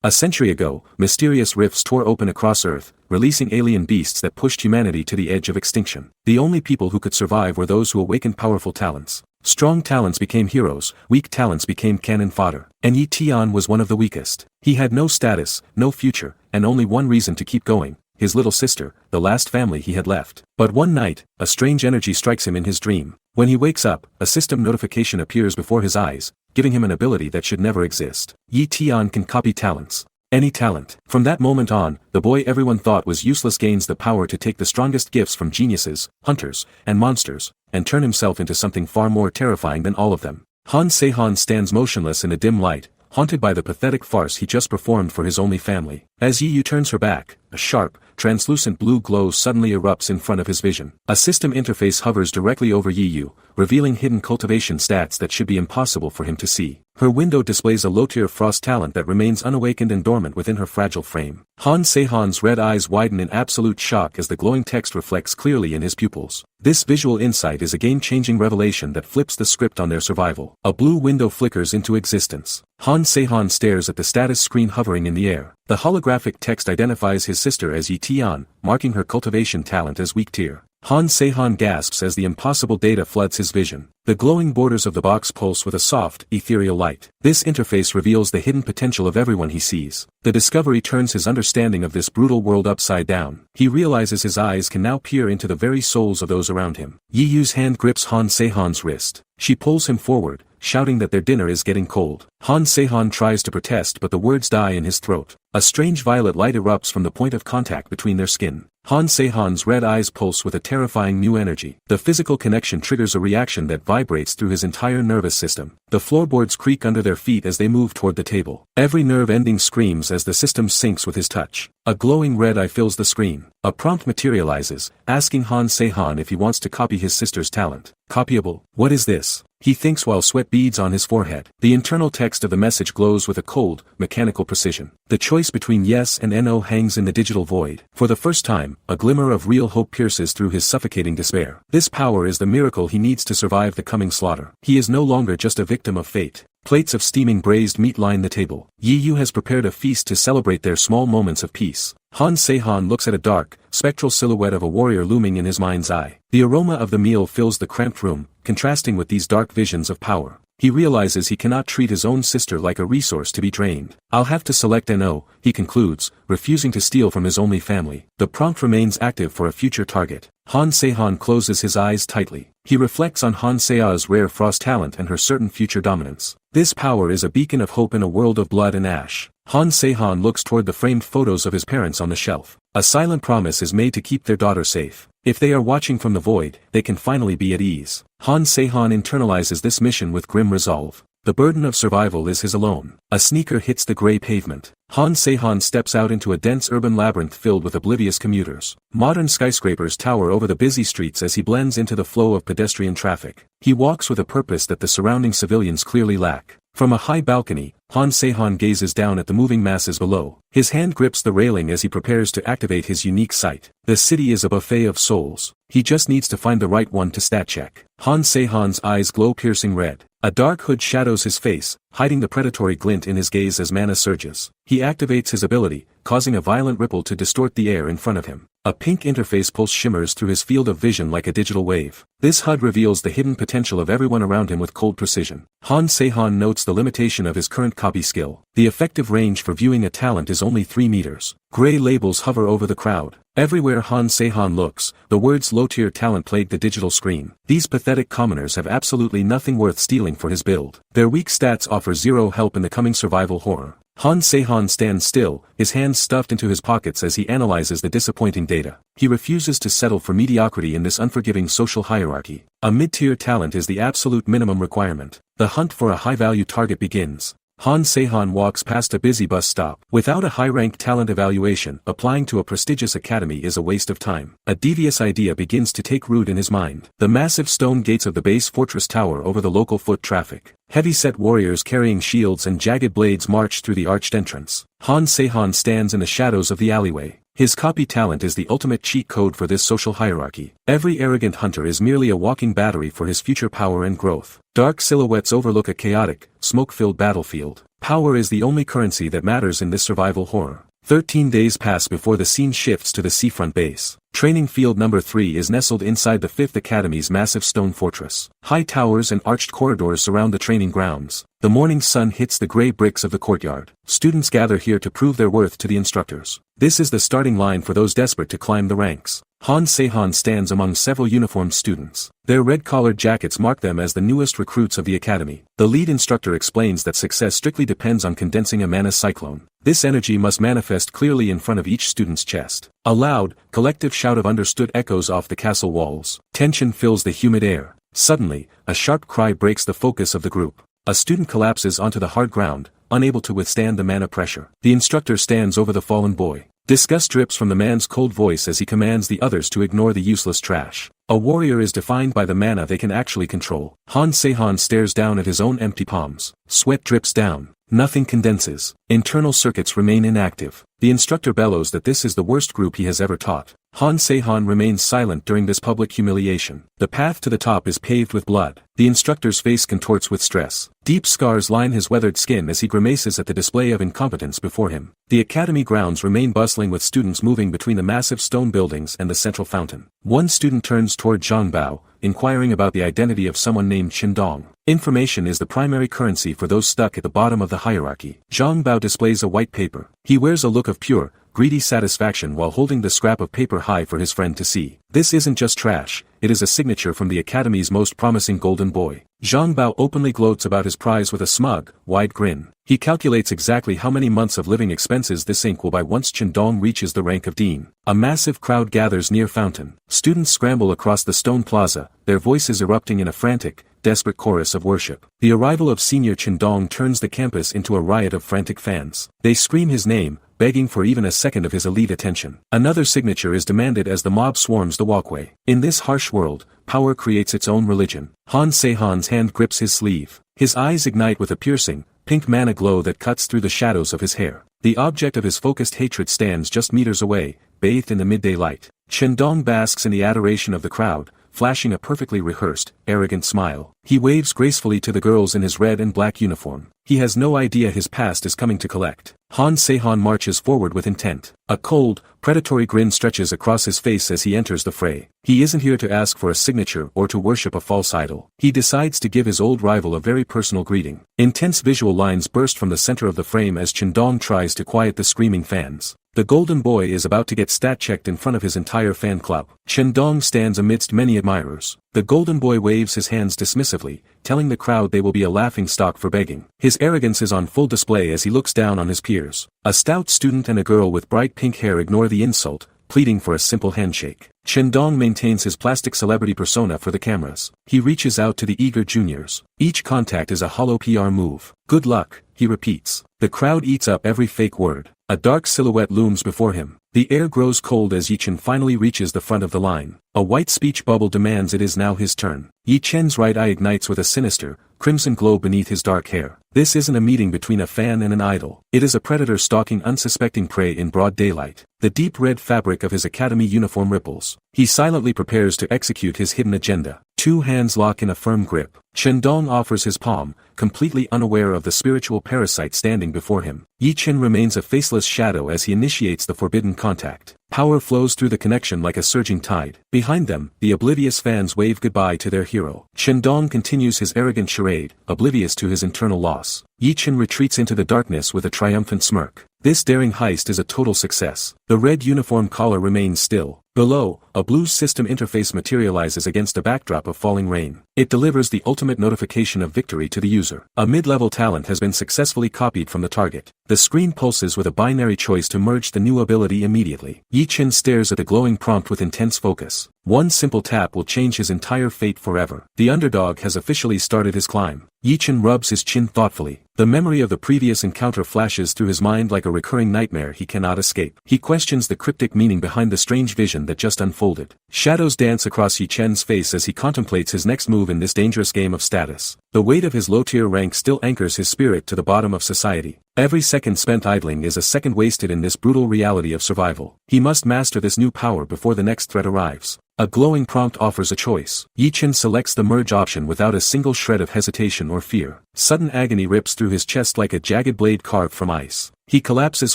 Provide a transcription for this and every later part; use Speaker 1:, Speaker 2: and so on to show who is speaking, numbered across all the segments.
Speaker 1: A century ago, mysterious rifts tore open across Earth, releasing alien beasts that pushed humanity to the edge of extinction. The only people who could survive were those who awakened powerful talents. Strong talents became heroes, weak talents became cannon fodder. And Yi Tian was one of the weakest. He had no status, no future, and only one reason to keep going: his little sister, the last family he had left. But one night, a strange energy strikes him in his dream. When he wakes up, a system notification appears before his eyes, giving him an ability that should never exist. Yi Tian can copy talents. Any talent. From that moment on, the boy everyone thought was useless gains the power to take the strongest gifts from geniuses, hunters, and monsters, and turn himself into something far more terrifying than all of them. Han Se-han stands motionless in a dim light, haunted by the pathetic farce he just performed for his only family. As Yi Yu turns her back, a sharp, translucent blue glow suddenly erupts in front of his vision. A system interface hovers directly over Yi Yu, revealing hidden cultivation stats that should be impossible for him to see. Her window displays a low-tier frost talent that remains unawakened and dormant within her fragile frame. Han Se-han's red eyes widen in absolute shock as the glowing text reflects clearly in his pupils. This visual insight is a game-changing revelation that flips the script on their survival. A blue window flickers into existence. Han Se-han stares at the status screen hovering in the air. The holographic text identifies his sister as Yi Tian, marking her cultivation talent as weak tier. Han Se-han gasps as the impossible data floods his vision. The glowing borders of the box pulse with a soft, ethereal light. This interface reveals the hidden potential of everyone he sees. The discovery turns his understanding of this brutal world upside down. He realizes his eyes can now peer into the very souls of those around him. Yi Yu's hand grips Han Se-han's wrist. She pulls him forward, shouting that their dinner is getting cold. Han Se-han tries to protest, but the words die in his throat. A strange violet light erupts from the point of contact between their skin. Han Se-han's red eyes pulse with a terrifying new energy. The physical connection triggers a reaction that vibrates through his entire nervous system. The floorboards creak under their feet as they move toward the table. Every nerve ending screams as the system syncs with his touch. A glowing red eye fills the screen. A prompt materializes, asking Han Se-han if he wants to copy his sister's talent. Copyable? What is this? He thinks while sweat beads on his forehead. The internal text of the message glows with a cold, mechanical precision. The choice between yes and no hangs in the digital void. For the first time, a glimmer of real hope pierces through his suffocating despair. This power is the miracle he needs to survive the coming slaughter. He is no longer just a victim of fate. Plates of steaming braised meat line the table. Yi Yu has prepared a feast to celebrate their small moments of peace. Han Se-han looks at a dark, spectral silhouette of a warrior looming in his mind's eye. The aroma of the meal fills the cramped room, contrasting with these dark visions of power. He realizes he cannot treat his own sister like a resource to be drained. I'll have to select no, he concludes, refusing to steal from his only family. The prompt remains active for a future target. Han Se-han closes his eyes tightly. He reflects on Han Se-a's rare frost talent and her certain future dominance. This power is a beacon of hope in a world of blood and ash. Han Se-han looks toward the framed photos of his parents on the shelf. A silent promise is made to keep their daughter safe. If they are watching from the void, they can finally be at ease. Han Se-han internalizes this mission with grim resolve. The burden of survival is his alone. A sneaker hits the gray pavement. Han Se-han steps out into a dense urban labyrinth filled with oblivious commuters. Modern skyscrapers tower over the busy streets as he blends into the flow of pedestrian traffic. He walks with a purpose that the surrounding civilians clearly lack. From a high balcony, Han Se-han gazes down at the moving masses below. His hand grips the railing as he prepares to activate his unique sight. The city is a buffet of souls. He just needs to find the right one to stat check. Han Se-han's eyes glow piercing red. A dark hood shadows his face, hiding the predatory glint in his gaze as mana surges. He activates his ability, causing a violent ripple to distort the air in front of him. A pink interface pulse shimmers through his field of vision like a digital wave. This HUD reveals the hidden potential of everyone around him with cold precision. Han Se-han notes the limitation of his current copy skill. The effective range for viewing a talent is only 3 meters. Gray labels hover over the crowd. Everywhere Han Se-han looks, the words low-tier talent plague the digital screen. These pathetic commoners have absolutely nothing worth stealing for his build. Their weak stats offer zero help in the coming survival horror. Han Se-han stands still, his hands stuffed into his pockets as he analyzes the disappointing data. He refuses to settle for mediocrity in this unforgiving social hierarchy. A mid-tier talent is the absolute minimum requirement. The hunt for a high-value target begins. Han Se-han walks past a busy bus stop. Without a high-rank talent evaluation, applying to a prestigious academy is a waste of time. A devious idea begins to take root in his mind. The massive stone gates of the base fortress tower over the local foot traffic. Heavy-set warriors carrying shields and jagged blades march through the arched entrance. Han Se-han stands in the shadows of the alleyway. His copy talent is the ultimate cheat code for this social hierarchy. Every arrogant hunter is merely a walking battery for his future power and growth. Dark silhouettes overlook a chaotic, smoke-filled battlefield. Power is the only currency that matters in this survival horror. 13 days pass before the scene shifts to the seafront base. Training Field Number 3 is nestled inside the 5th Academy's massive stone fortress. High towers and arched corridors surround the training grounds. The morning sun hits the gray bricks of the courtyard. Students gather here to prove their worth to the instructors. This is the starting line for those desperate to climb the ranks. Han Se-han stands among several uniformed students. Their red-collared jackets mark them as the newest recruits of the academy. The lead instructor explains that success strictly depends on condensing a mana cyclone. This energy must manifest clearly in front of each student's chest. A loud, collective shout of understood echoes off the castle walls. Tension fills the humid air. Suddenly, a sharp cry breaks the focus of the group. A student collapses onto the hard ground, unable to withstand the mana pressure. The instructor stands over the fallen boy. Disgust drips from the man's cold voice as he commands the others to ignore the useless trash. A warrior is defined by the mana they can actually control. Han Se-han stares down at his own empty palms. Sweat drips down. Nothing condenses. Internal circuits remain inactive. The instructor bellows that this is the worst group he has ever taught. Han Se-han remains silent during this public humiliation. The path to the top is paved with blood. The instructor's face contorts with stress. Deep scars line his weathered skin as he grimaces at the display of incompetence before him. The academy grounds remain bustling with students moving between the massive stone buildings and the central fountain. One student turns toward Zhang Bao, inquiring about the identity of someone named Qindong. Information is the primary currency for those stuck at the bottom of the hierarchy. Zhang Bao displays a white paper. He wears a look of pure, greedy satisfaction while holding the scrap of paper high for his friend to see. This isn't just trash, it is a signature from the academy's most promising golden boy. Zhang Bao openly gloats about his prize with a smug, wide grin. He calculates exactly how many months of living expenses this ink will buy once Qindong reaches the rank of dean. A massive crowd gathers near fountain. Students scramble across the stone plaza, their voices erupting in a frantic, desperate chorus of worship. The arrival of senior Qindong turns the campus into a riot of frantic fans. They scream his name, begging for even a second of his elite attention. Another signature is demanded as the mob swarms the walkway. In this harsh world, power creates its own religion. Han Se-han's hand grips his sleeve. His eyes ignite with a piercing, pink mana glow that cuts through the shadows of his hair. The object of his focused hatred stands just meters away, bathed in the midday light. Qindong basks in the adoration of the crowd, flashing a perfectly rehearsed, arrogant smile. He waves gracefully to the girls in his red and black uniform. He has no idea his past is coming to collect. Han Se-han marches forward with intent. A cold, predatory grin stretches across his face as he enters the fray. He isn't here to ask for a signature or to worship a false idol. He decides to give his old rival a very personal greeting. Intense visual lines burst from the center of the frame as Qindong tries to quiet the screaming fans. The golden boy is about to get stat-checked in front of his entire fan club. Qindong stands amidst many admirers. The golden boy waves his hands dismissively, telling the crowd they will be a laughingstock for begging. His arrogance is on full display as he looks down on his peers. A stout student and a girl with bright pink hair ignore the insult, pleading for a simple handshake. Qindong maintains his plastic celebrity persona for the cameras. He reaches out to the eager juniors. Each contact is a hollow PR move. Good luck, he repeats. The crowd eats up every fake word. A dark silhouette looms before him. The air grows cold as Yi Chen finally reaches the front of the line. A white speech bubble demands it is now his turn. Yi Chen's right eye ignites with a sinister, crimson glow beneath his dark hair. This isn't a meeting between a fan and an idol. It is a predator stalking unsuspecting prey in broad daylight. The deep red fabric of his academy uniform ripples. He silently prepares to execute his hidden agenda. Two hands lock in a firm grip. Qindong offers his palm, completely unaware of the spiritual parasite standing before him. Yi Chen remains a faceless shadow as he initiates the forbidden contact. Power flows through the connection like a surging tide. Behind them, the oblivious fans wave goodbye to their hero. Qindong continues his arrogant charade, oblivious to his internal loss. Yi Chen retreats into the darkness with a triumphant smirk. This daring heist is a total success. The red uniform collar remains still. Below, a blue system interface materializes against a backdrop of falling rain. It delivers the ultimate notification of victory to the user. A mid-level talent has been successfully copied from the target. The screen pulses with a binary choice to merge the new ability immediately. Yi Chen stares at the glowing prompt with intense focus. One simple tap will change his entire fate forever. The underdog has officially started his climb. Yi Chen rubs his chin thoughtfully. The memory of the previous encounter flashes through his mind like a recurring nightmare he cannot escape. He questions the cryptic meaning behind the strange vision action that just unfolded. Shadows dance across Yi Chen's face as he contemplates his next move in this dangerous game of status. The weight of his low-tier rank still anchors his spirit to the bottom of society. Every second spent idling is a second wasted in this brutal reality of survival. He must master this new power before the next threat arrives. A glowing prompt offers a choice. Yi Chen selects the merge option without a single shred of hesitation or fear. Sudden agony rips through his chest like a jagged blade carved from ice. He collapses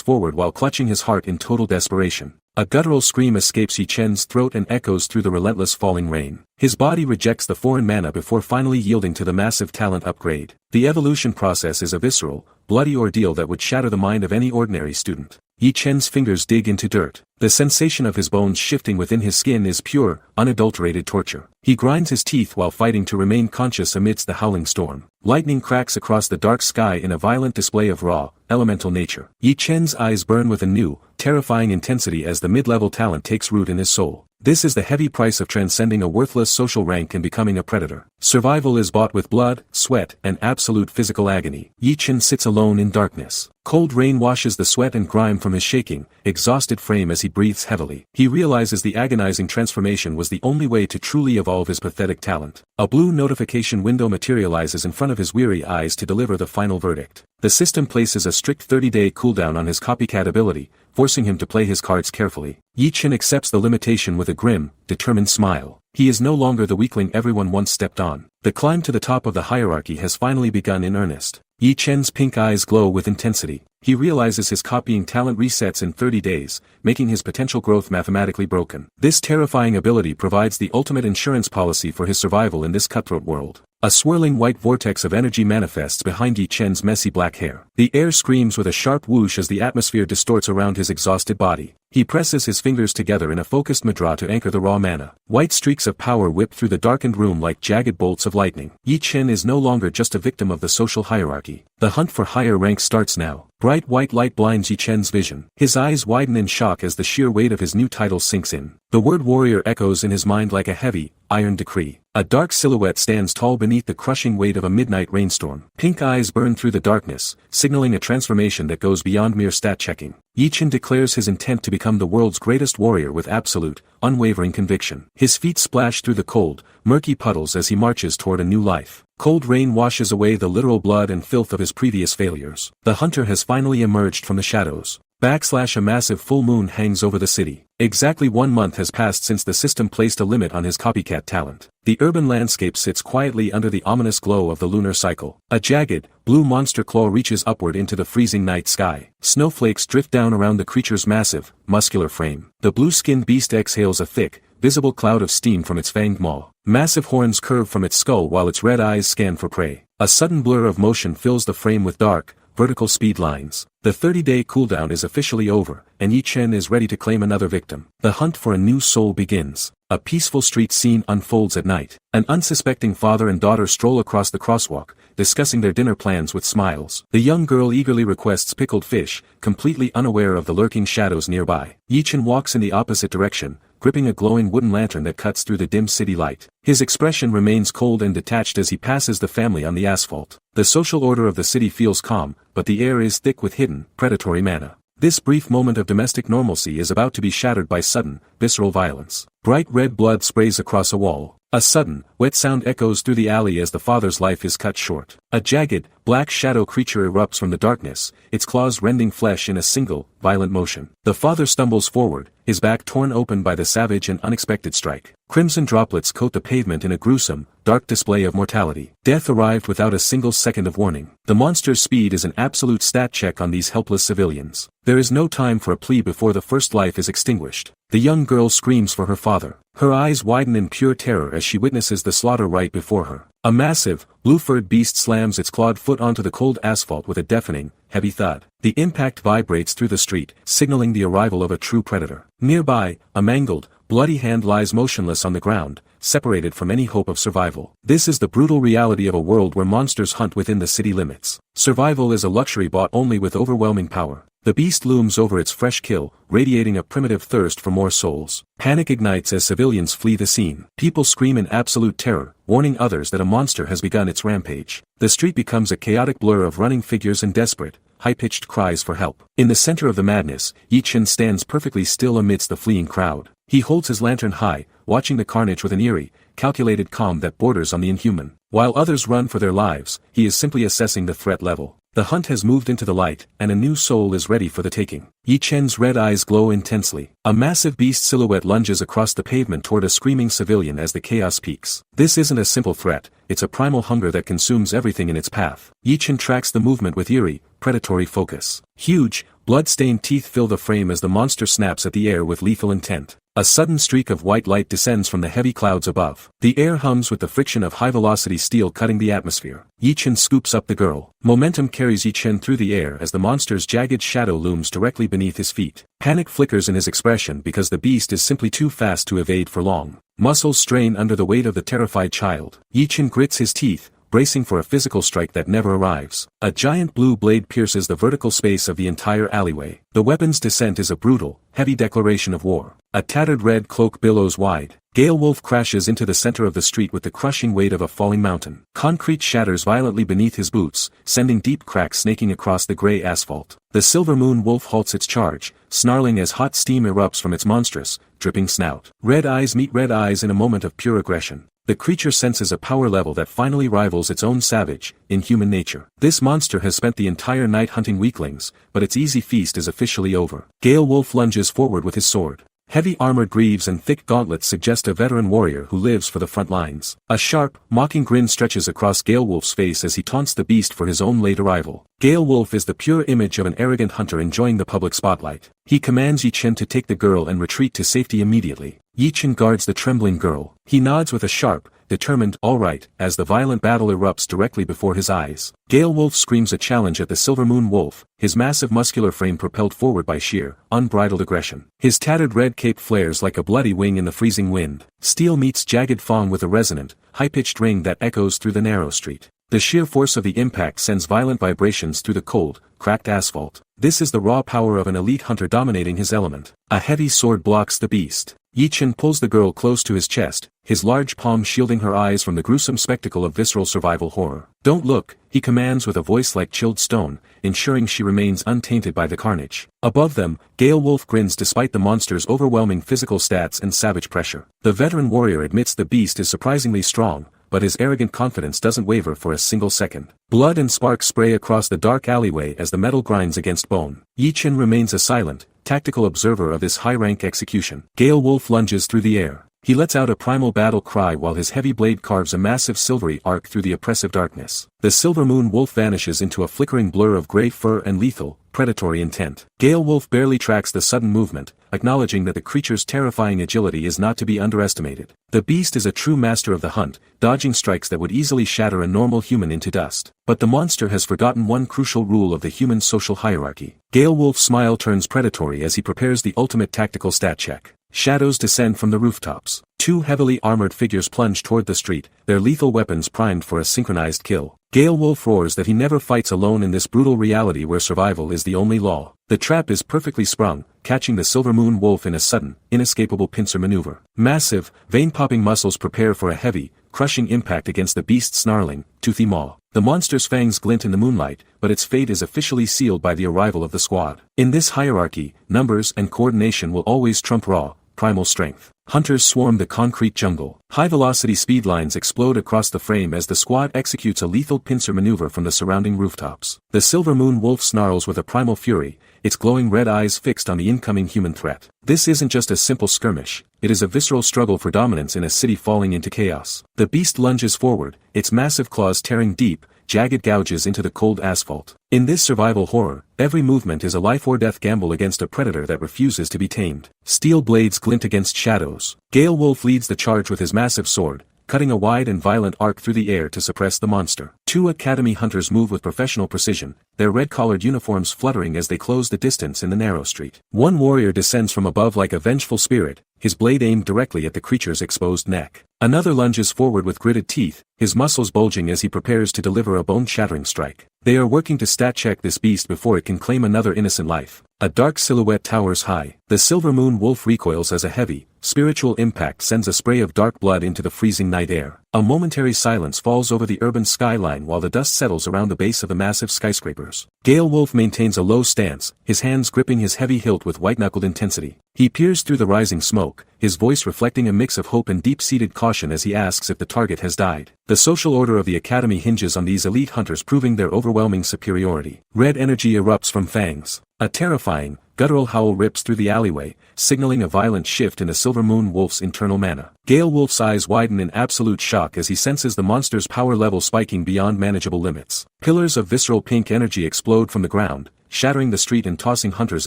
Speaker 1: forward while clutching his heart in total desperation. A guttural scream escapes Yi Chen's throat and echoes through the relentless falling rain. His body rejects the foreign mana before finally yielding to the massive talent upgrade. The evolution process is a visceral, bloody ordeal that would shatter the mind of any ordinary student. Yi Chen's fingers dig into dirt. The sensation of his bones shifting within his skin is pure, unadulterated torture. He grinds his teeth while fighting to remain conscious amidst the howling storm. Lightning cracks across the dark sky in a violent display of raw, elemental nature. Yi Chen's eyes burn with a new, terrifying intensity as the mid-level talent takes root in his soul. This is the heavy price of transcending a worthless social rank and becoming a predator. Survival is bought with blood, sweat, and absolute physical agony. Yi Chen sits alone in darkness. Cold rain washes the sweat and grime from his shaking, exhausted frame as he breathes heavily. He realizes the agonizing transformation was the only way to truly evolve his pathetic talent. A blue notification window materializes in front of his weary eyes to deliver the final verdict. The system places a strict 30-day cooldown on his copycat ability, forcing him to play his cards carefully. Yi Chen accepts the limitation with a grim, determined smile. He is no longer the weakling everyone once stepped on. The climb to the top of the hierarchy has finally begun in earnest. Yi Chen's pink eyes glow with intensity. He realizes his copying talent resets in 30 days, making his potential growth mathematically broken. This terrifying ability provides the ultimate insurance policy for his survival in this cutthroat world. A swirling white vortex of energy manifests behind Yi Chen's messy black hair. The air screams with a sharp whoosh as the atmosphere distorts around his exhausted body. He presses his fingers together in a focused mudra to anchor the raw mana. White streaks of power whip through the darkened room like jagged bolts of lightning. Yi Chen is no longer just a victim of the social hierarchy. The hunt for higher ranks starts now. Bright white light blinds Yi Chen's vision. His eyes widen in shock as the sheer weight of his new title sinks in. The word warrior echoes in his mind like a heavy, iron decree. A dark silhouette stands tall beneath the crushing weight of a midnight rainstorm. Pink eyes burn through the darkness, signaling a transformation that goes beyond mere stat checking. Yi Chen declares his intent to become the world's greatest warrior with absolute, unwavering conviction. His feet splash through the cold, murky puddles as he marches toward a new life. Cold rain washes away the literal blood and filth of his previous failures. The hunter has finally emerged from the shadows. A massive full moon hangs over the city. Exactly 1 month has passed since the system placed a limit on his copycat talent. The urban landscape sits quietly under the ominous glow of the lunar cycle. A jagged, blue monster claw reaches upward into the freezing night sky. Snowflakes drift down around the creature's massive, muscular frame. The blue-skinned beast exhales a thick, visible cloud of steam from its fanged maw. Massive horns curve from its skull while its red eyes scan for prey. A sudden blur of motion fills the frame with dark, vertical speed lines. The 30-day cooldown is officially over, and Yi Chen is ready to claim another victim. The hunt for a new soul begins. A peaceful street scene unfolds at night. An unsuspecting father and daughter stroll across the crosswalk, discussing their dinner plans with smiles. The young girl eagerly requests pickled fish, completely unaware of the lurking shadows nearby. Yi Chen walks in the opposite direction, gripping a glowing wooden lantern that cuts through the dim city light. His expression remains cold and detached as he passes the family on the asphalt. The social order of the city feels calm, but the air is thick with hidden, predatory mana. This brief moment of domestic normalcy is about to be shattered by sudden, visceral violence. Bright red blood sprays across a wall. A sudden, wet sound echoes through the alley as the father's life is cut short. A jagged, black shadow creature erupts from the darkness, its claws rending flesh in a single, violent motion. The father stumbles forward, his back torn open by the savage and unexpected strike. Crimson droplets coat the pavement in a gruesome, dark display of mortality. Death arrived without a single second of warning. The monster's speed is an absolute stat check on these helpless civilians. There is no time for a plea before the first life is extinguished. The young girl screams for her father. Her eyes widen in pure terror as she witnesses the slaughter right before her. A massive, blue-furred beast slams its clawed foot onto the cold asphalt with a deafening, heavy thud. The impact vibrates through the street, signaling the arrival of a true predator. Nearby, a mangled, bloody hand lies motionless on the ground, separated from any hope of survival. This is the brutal reality of a world where monsters hunt within the city limits. Survival is a luxury bought only with overwhelming power. The beast looms over its fresh kill, radiating a primitive thirst for more souls. Panic ignites as civilians flee the scene. People scream in absolute terror, warning others that a monster has begun its rampage. The street becomes a chaotic blur of running figures and desperate, high-pitched cries for help. In the center of the madness, Yi Chen stands perfectly still amidst the fleeing crowd. He holds his lantern high, watching the carnage with an eerie, calculated calm that borders on the inhuman. While others run for their lives, he is simply assessing the threat level. The hunt has moved into the light, and a new soul is ready for the taking. Yi Chen's red eyes glow intensely. A massive beast silhouette lunges across the pavement toward a screaming civilian as the chaos peaks. This isn't a simple threat, it's a primal hunger that consumes everything in its path. Yi Chen tracks the movement with eerie, predatory focus. Huge, blood-stained teeth fill the frame as the monster snaps at the air with lethal intent. A sudden streak of white light descends from the heavy clouds above. The air hums with the friction of high-velocity steel cutting the atmosphere. Yi Chen scoops up the girl. Momentum carries Yi Chen through the air as the monster's jagged shadow looms directly beneath his feet. Panic flickers in his expression because the beast is simply too fast to evade for long. Muscles strain under the weight of the terrified child. Yi Chen grits his teeth, bracing for a physical strike that never arrives. A giant blue blade pierces the vertical space of the entire alleyway. The weapon's descent is a brutal, heavy declaration of war. A tattered red cloak billows wide. Gale Wolf crashes into the center of the street with the crushing weight of a falling mountain. Concrete shatters violently beneath his boots, sending deep cracks snaking across the gray asphalt. The Silver Moon Wolf halts its charge, snarling as hot steam erupts from its monstrous, dripping snout. Red eyes meet red eyes in a moment of pure aggression. The creature senses a power level that finally rivals its own savage, inhuman nature. This monster has spent the entire night hunting weaklings, but its easy feast is officially over. Gale Wolf lunges forward with his sword. Heavy armored greaves and thick gauntlets suggest a veteran warrior who lives for the front lines. A sharp, mocking grin stretches across Gale Wolf's face as he taunts the beast for his own late arrival. Gale Wolf is the pure image of an arrogant hunter enjoying the public spotlight. He commands Yi Chen to take the girl and retreat to safety immediately. Yi Chen guards the trembling girl. He nods with a sharp, determined "all right" as the violent battle erupts directly before his eyes. Gale Wolf screams a challenge at the Silver Moon Wolf, his massive muscular frame propelled forward by sheer, unbridled aggression. His tattered red cape flares like a bloody wing in the freezing wind. Steel meets jagged fang with a resonant, high-pitched ring that echoes through the narrow street. The sheer force of the impact sends violent vibrations through the cold, cracked asphalt. This is the raw power of an elite hunter dominating his element. A heavy sword blocks the beast. Yi Chen pulls the girl close to his chest, his large palm shielding her eyes from the gruesome spectacle of visceral survival horror. "Don't look," he commands with a voice like chilled stone, ensuring she remains untainted by the carnage. Above them, Gale Wolf grins despite the monster's overwhelming physical stats and savage pressure. The veteran warrior admits the beast is surprisingly strong, but his arrogant confidence doesn't waver for a single second. Blood and sparks spray across the dark alleyway as the metal grinds against bone. Yi Chen remains a silent, tactical observer of this high-rank execution. Gale Wolf lunges through the air. He lets out a primal battle cry while his heavy blade carves a massive silvery arc through the oppressive darkness. The Silver Moon Wolf vanishes into a flickering blur of gray fur and lethal, predatory intent. Gale Wolf barely tracks the sudden movement, acknowledging that the creature's terrifying agility is not to be underestimated. The beast is a true master of the hunt, dodging strikes that would easily shatter a normal human into dust. But the monster has forgotten one crucial rule of the human social hierarchy. Gale Wolf's smile turns predatory as he prepares the ultimate tactical stat check. Shadows descend from the rooftops. Two heavily armored figures plunge toward the street, their lethal weapons primed for a synchronized kill. Gale Wolf roars that he never fights alone in this brutal reality where survival is the only law. The trap is perfectly sprung, catching the Silver Moon Wolf in a sudden, inescapable pincer maneuver. Massive, vein-popping muscles prepare for a heavy, crushing impact against the beast's snarling, toothy maw. The monster's fangs glint in the moonlight, but its fate is officially sealed by the arrival of the squad. In this hierarchy, numbers and coordination will always trump raw, primal strength. Hunters swarm the concrete jungle. High-velocity speed lines explode across the frame as the squad executes a lethal pincer maneuver from the surrounding rooftops. The Silver Moon Wolf snarls with a primal fury, its glowing red eyes fixed on the incoming human threat. This isn't just a simple skirmish, it is a visceral struggle for dominance in a city falling into chaos. The beast lunges forward, its massive claws tearing deep, jagged gouges into the cold asphalt. In this survival horror, every movement is a life-or-death gamble against a predator that refuses to be tamed. Steel blades glint against shadows. Gale Wolf leads the charge with his massive sword, cutting a wide and violent arc through the air to suppress the monster. Two academy hunters move with professional precision, their red-collared uniforms fluttering as they close the distance in the narrow street. One warrior descends from above like a vengeful spirit, his blade aimed directly at the creature's exposed neck. Another lunges forward with gritted teeth, his muscles bulging as he prepares to deliver a bone-shattering strike. They are working to stat-check this beast before it can claim another innocent life. A dark silhouette towers high. The Silver Moon Wolf recoils as a heavy, spiritual impact sends a spray of dark blood into the freezing night air. A momentary silence falls over the urban skyline while the dust settles around the base of the massive skyscrapers. Gale Wolf maintains a low stance, his hands gripping his heavy hilt with white-knuckled intensity. He peers through the rising smoke, his voice reflecting a mix of hope and deep-seated caution as he asks if the target has died. The social order of the academy hinges on these elite hunters proving their overwhelming superiority. Red energy erupts from fangs. A terrifying, guttural howl rips through the alleyway, signaling a violent shift in the Silver Moon Wolf's internal mana. Gale Wolf's eyes widen in absolute shock as he senses the monster's power level spiking beyond manageable limits. Pillars of visceral pink energy explode from the ground, shattering the street and tossing hunters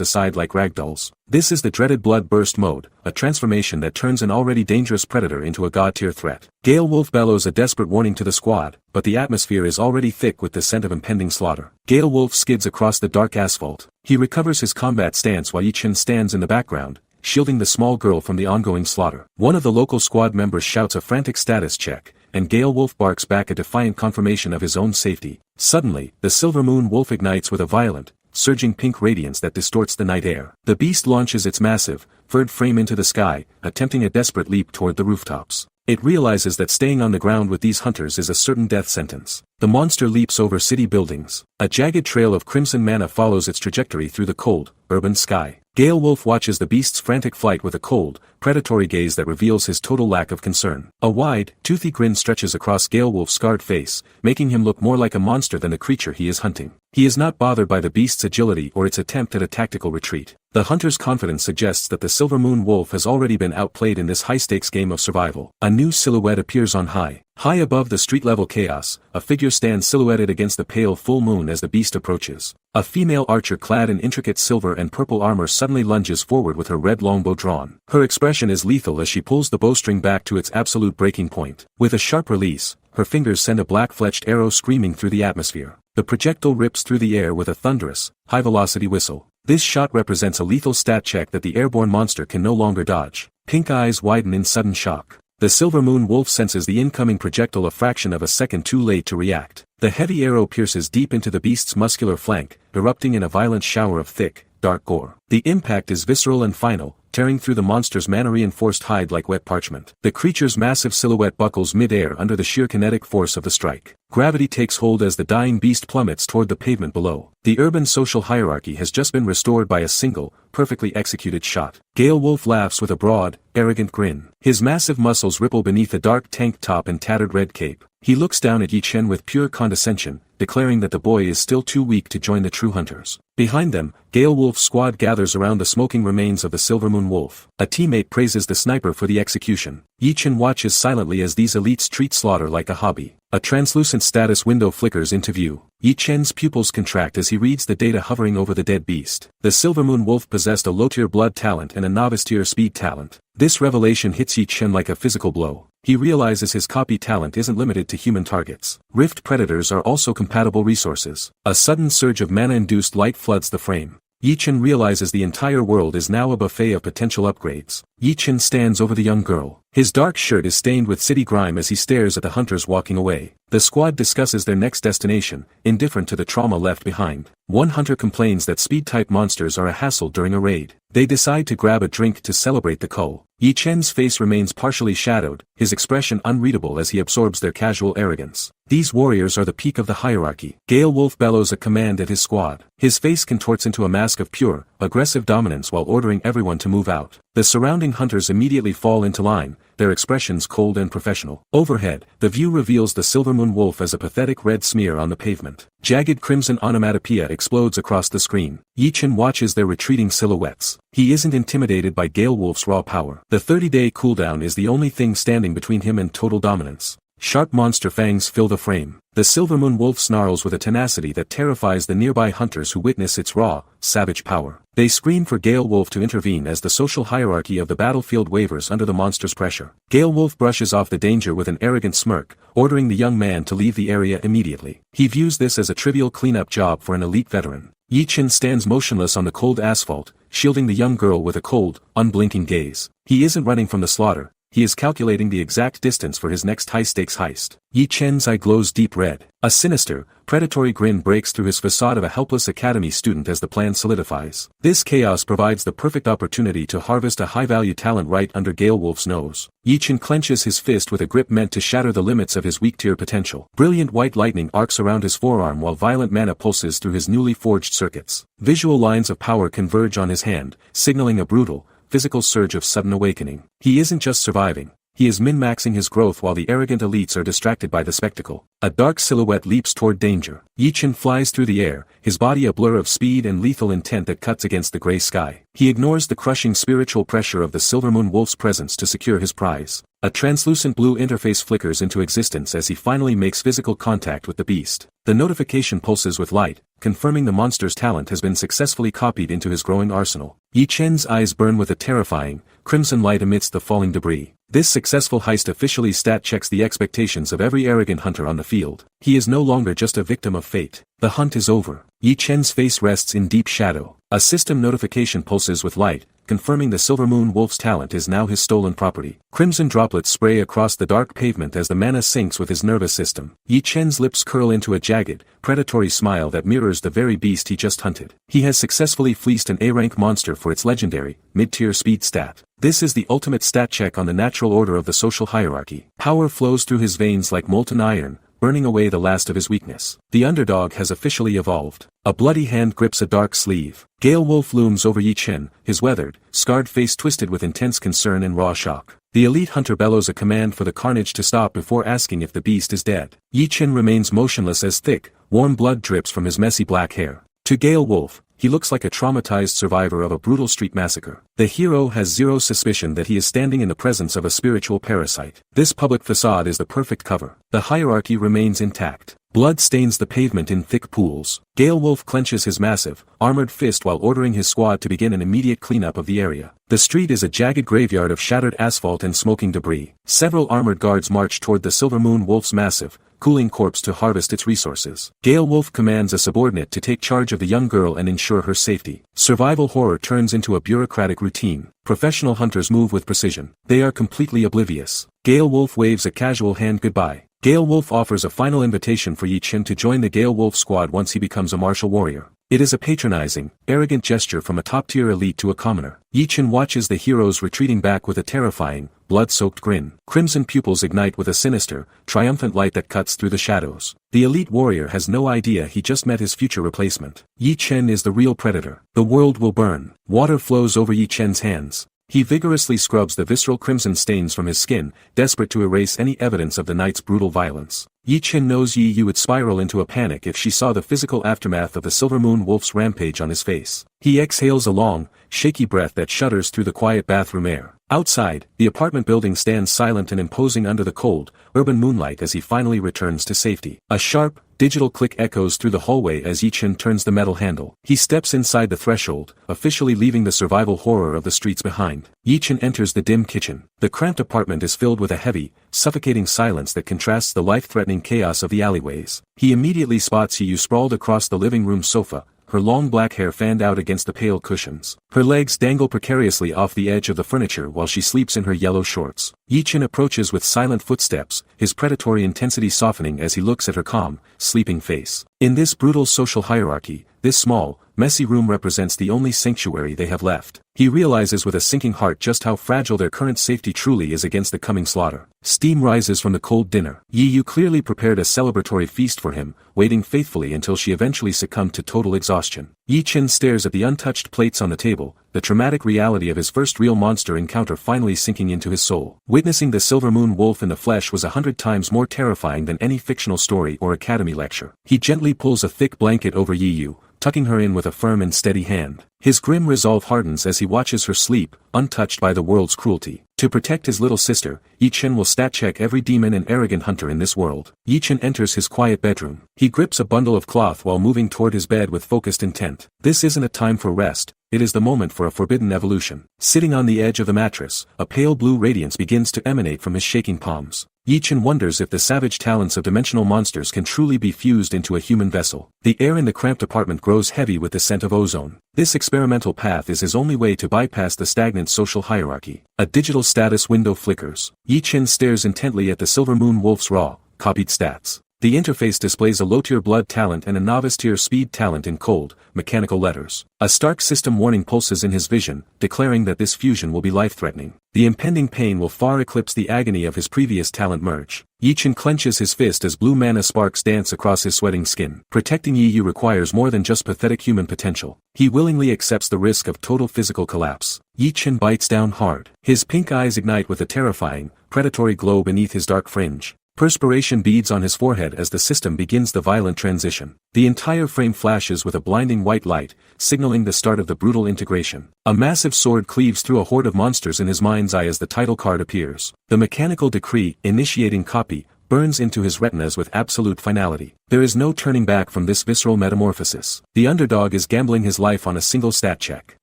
Speaker 1: aside like ragdolls. This is the dreaded blood burst mode, a transformation that turns an already dangerous predator into a god-tier threat. Gale Wolf bellows a desperate warning to the squad, but the atmosphere is already thick with the scent of impending slaughter. Gale Wolf skids across the dark asphalt. He recovers his combat stance while Yi-Chen stands in the background, shielding the small girl from the ongoing slaughter. One of the local squad members shouts a frantic status check, and Gale Wolf barks back a defiant confirmation of his own safety. Suddenly, the Silver Moon Wolf ignites with a violent, surging pink radiance that distorts the night air. The beast launches its massive, furred frame into the sky, attempting a desperate leap toward the rooftops. It realizes that staying on the ground with these hunters is a certain death sentence. The monster leaps over city buildings. A jagged trail of crimson mana follows its trajectory through the cold, urban sky. Gale Wolf watches the beast's frantic flight with a cold, predatory gaze that reveals his total lack of concern. A wide, toothy grin stretches across Gale Wolf's scarred face, making him look more like a monster than the creature he is hunting. He is not bothered by the beast's agility or its attempt at a tactical retreat. The hunter's confidence suggests that the Silver Moon Wolf has already been outplayed in this high-stakes game of survival. A new silhouette appears on high. High above the street-level chaos, a figure stands silhouetted against the pale full moon as the beast approaches. A female archer clad in intricate silver and purple armor suddenly lunges forward with her red longbow drawn. Her expression is lethal as she pulls the bowstring back to its absolute breaking point. With a sharp release, her fingers send a black-fletched arrow screaming through the atmosphere. The projectile rips through the air with a thunderous, high-velocity whistle. This shot represents a lethal stat check that the airborne monster can no longer dodge. Pink eyes widen in sudden shock. The Silver Moon Wolf senses the incoming projectile a fraction of a second too late to react. The heavy arrow pierces deep into the beast's muscular flank, erupting in a violent shower of thick, dark gore. The impact is visceral and final, tearing through the monster's mana-reinforced hide like wet parchment. The creature's massive silhouette buckles mid-air under the sheer kinetic force of the strike. Gravity takes hold as the dying beast plummets toward the pavement below. The urban social hierarchy has just been restored by a single, perfectly executed shot. Gale Wolf laughs with a broad, arrogant grin. His massive muscles ripple beneath a dark tank top and tattered red cape. He looks down at Yi-Chen with pure condescension, declaring that the boy is still too weak to join the true hunters. Behind them, Gale Wolf's squad gathers around the smoking remains of the Silver Moon Wolf. A teammate praises the sniper for the execution. Yi-Chen watches silently as these elites treat slaughter like a hobby. A translucent status window flickers into view. Yi-Chen's pupils contract as he reads the data hovering over the dead beast. The Silver Moon Wolf possessed a low-tier blood talent and a novice-tier speed talent. This revelation hits Yi-Chen like a physical blow. He realizes his copy talent isn't limited to human targets. Rift predators are also compatible resources. A sudden surge of mana-induced light floods the frame. Yi-Chen realizes the entire world is now a buffet of potential upgrades. Yi-Chen stands over the young girl. His dark shirt is stained with city grime as he stares at the hunters walking away. The squad discusses their next destination, indifferent to the trauma left behind. One hunter complains that speed-type monsters are a hassle during a raid. They decide to grab a drink to celebrate the cull. Yi-Chen's face remains partially shadowed, his expression unreadable as he absorbs their casual arrogance. These warriors are the peak of the hierarchy. Gale Wolf bellows a command at his squad. His face contorts into a mask of pure, aggressive dominance while ordering everyone to move out. The surrounding hunters immediately fall into line, their expressions cold and professional. Overhead, the view reveals the Silver Moon Wolf as a pathetic red smear on the pavement. Jagged crimson onomatopoeia explodes across the screen. Yi-Chen watches their retreating silhouettes. He isn't intimidated by Gale Wolf's raw power. The 30-day cooldown is the only thing standing between him and total dominance. Sharp monster fangs fill the frame. The Silver Moon Wolf snarls with a tenacity that terrifies the nearby hunters who witness its raw, savage power. They scream for Gale Wolf to intervene as the social hierarchy of the battlefield wavers under the monster's pressure. Gale Wolf brushes off the danger with an arrogant smirk, ordering the young man to leave the area immediately. He views this as a trivial cleanup job for an elite veteran. Yi-Chen stands motionless on the cold asphalt, shielding the young girl with a cold, unblinking gaze. He isn't running from the slaughter. He is calculating the exact distance for his next high-stakes heist. Yi-Chen's eye glows deep red. A sinister, predatory grin breaks through his facade of a helpless academy student as the plan solidifies. This chaos provides the perfect opportunity to harvest a high-value talent right under Gale Wolf's nose. Yi-Chen clenches his fist with a grip meant to shatter the limits of his weak-tier potential. Brilliant white lightning arcs around his forearm while violent mana pulses through his newly forged circuits. Visual lines of power converge on his hand, signaling a brutal, physical surge of sudden awakening. He isn't just surviving. He is min-maxing his growth while the arrogant elites are distracted by the spectacle. A dark silhouette leaps toward danger. Yi Chen flies through the air, his body a blur of speed and lethal intent that cuts against the gray sky. He ignores the crushing spiritual pressure of the Silver Moon Wolf's presence to secure his prize. A translucent blue interface flickers into existence as he finally makes physical contact with the beast. The notification pulses with light, confirming the monster's talent has been successfully copied into his growing arsenal. Yi Chen's eyes burn with a terrifying, crimson light amidst the falling debris. This successful heist officially stat-checks the expectations of every arrogant hunter on the field. He is no longer just a victim of fate. The hunt is over. Yi Chen's face rests in deep shadow. A system notification pulses with light, confirming the Silver Moon Wolf's talent is now his stolen property. Crimson droplets spray across the dark pavement as the mana syncs with his nervous system. Yi Chen's lips curl into a jagged, predatory smile that mirrors the very beast he just hunted. He has successfully fleeced an A-rank monster for its legendary, mid-tier speed stat. This is the ultimate stat check on the natural order of the social hierarchy. Power flows through his veins like molten iron, burning away the last of his weakness. The underdog has officially evolved. A bloody hand grips a dark sleeve. Gale Wolf looms over Yi Chen, his weathered, scarred face twisted with intense concern and raw shock. The elite hunter bellows a command for the carnage to stop before asking if the beast is dead. Yi Chen remains motionless as thick, warm blood drips from his messy black hair. To Gale Wolf, he looks like a traumatized survivor of a brutal street massacre. The hero has zero suspicion that he is standing in the presence of a spiritual parasite. This public facade is the perfect cover. The hierarchy remains intact. Blood stains the pavement in thick pools. Gale Wolf clenches his massive, armored fist while ordering his squad to begin an immediate cleanup of the area. The street is a jagged graveyard of shattered asphalt and smoking debris. Several armored guards march toward the Silver Moon Wolf's massive, cooling corpse to harvest its resources. Gale Wolf commands a subordinate to take charge of the young girl and ensure her safety. Survival horror turns into a bureaucratic routine. Professional hunters move with precision. They are completely oblivious. Gale Wolf waves a casual hand goodbye. Gale Wolf offers a final invitation for Yi Chen to join the Gale Wolf squad once he becomes a martial warrior. It is a patronizing, arrogant gesture from a top-tier elite to a commoner. Yi Chen watches the heroes retreating back with a terrifying, blood-soaked grin. Crimson pupils ignite with a sinister, triumphant light that cuts through the shadows. The elite warrior has no idea he just met his future replacement. Yi Chen is the real predator. The world will burn. Water flows over Yi Chen's hands. He vigorously scrubs the visceral crimson stains from his skin, desperate to erase any evidence of the night's brutal violence. Yi Chen knows Yi Yu would spiral into a panic if she saw the physical aftermath of the Silver Moon Wolf's rampage on his face. He exhales a long, shaky breath that shudders through the quiet bathroom air. Outside, the apartment building stands silent and imposing under the cold, urban moonlight as he finally returns to safety. A sharp, digital click echoes through the hallway as Yi Chen turns the metal handle. He steps inside the threshold, officially leaving the survival horror of the streets behind. Yi Chen enters the dim kitchen. The cramped apartment is filled with a heavy, suffocating silence that contrasts the life-threatening chaos of the alleyways. He immediately spots Yi Yu sprawled across the living room sofa, her long black hair fanned out against the pale cushions. Her legs dangle precariously off the edge of the furniture while she sleeps in her yellow shorts. Yi Chen approaches with silent footsteps, his predatory intensity softening as he looks at her calm, sleeping face. In this brutal social hierarchy, this small, messy room represents the only sanctuary they have left. He realizes with a sinking heart just how fragile their current safety truly is against the coming slaughter. Steam rises from the cold dinner. Yi Yu clearly prepared a celebratory feast for him, waiting faithfully until she eventually succumbed to total exhaustion. Yi Chen stares at the untouched plates on the table, the traumatic reality of his first real monster encounter finally sinking into his soul. Witnessing the Silver Moon Wolf in the flesh was 100 times more terrifying than any fictional story or academy lecture. He gently pulls a thick blanket over Yi Yu, tucking her in with a firm and steady hand. His grim resolve hardens as he watches her sleep, untouched by the world's cruelty. To protect his little sister, Yi Chen will stat-check every demon and arrogant hunter in this world. Yi Chen enters his quiet bedroom. He grips a bundle of cloth while moving toward his bed with focused intent. This isn't a time for rest, it is the moment for a forbidden evolution. Sitting on the edge of the mattress, a pale blue radiance begins to emanate from his shaking palms. Yi Chen wonders if the savage talents of dimensional monsters can truly be fused into a human vessel. The air in the cramped apartment grows heavy with the scent of ozone. This experimental path is his only way to bypass the stagnant social hierarchy. A digital status window flickers. Yi Chen stares intently at the Silver Moon Wolf's raw, copied stats. The interface displays a low-tier blood talent and a novice-tier speed talent in cold, mechanical letters. A stark system warning pulses in his vision, declaring that this fusion will be life-threatening. The impending pain will far eclipse the agony of his previous talent merge. Yi-Chen clenches his fist as blue mana sparks dance across his sweating skin. Protecting Yi-Yu requires more than just pathetic human potential. He willingly accepts the risk of total physical collapse. Yi-Chen bites down hard. His pink eyes ignite with a terrifying, predatory glow beneath his dark fringe. Perspiration beads on his forehead as the system begins the violent transition. The entire frame flashes with a blinding white light, signaling the start of the brutal integration. A massive sword cleaves through a horde of monsters in his mind's eye as the title card appears. The mechanical decree, initiating copy, burns into his retinas with absolute finality. There is no turning back from this visceral metamorphosis. The underdog is gambling his life on a single stat check.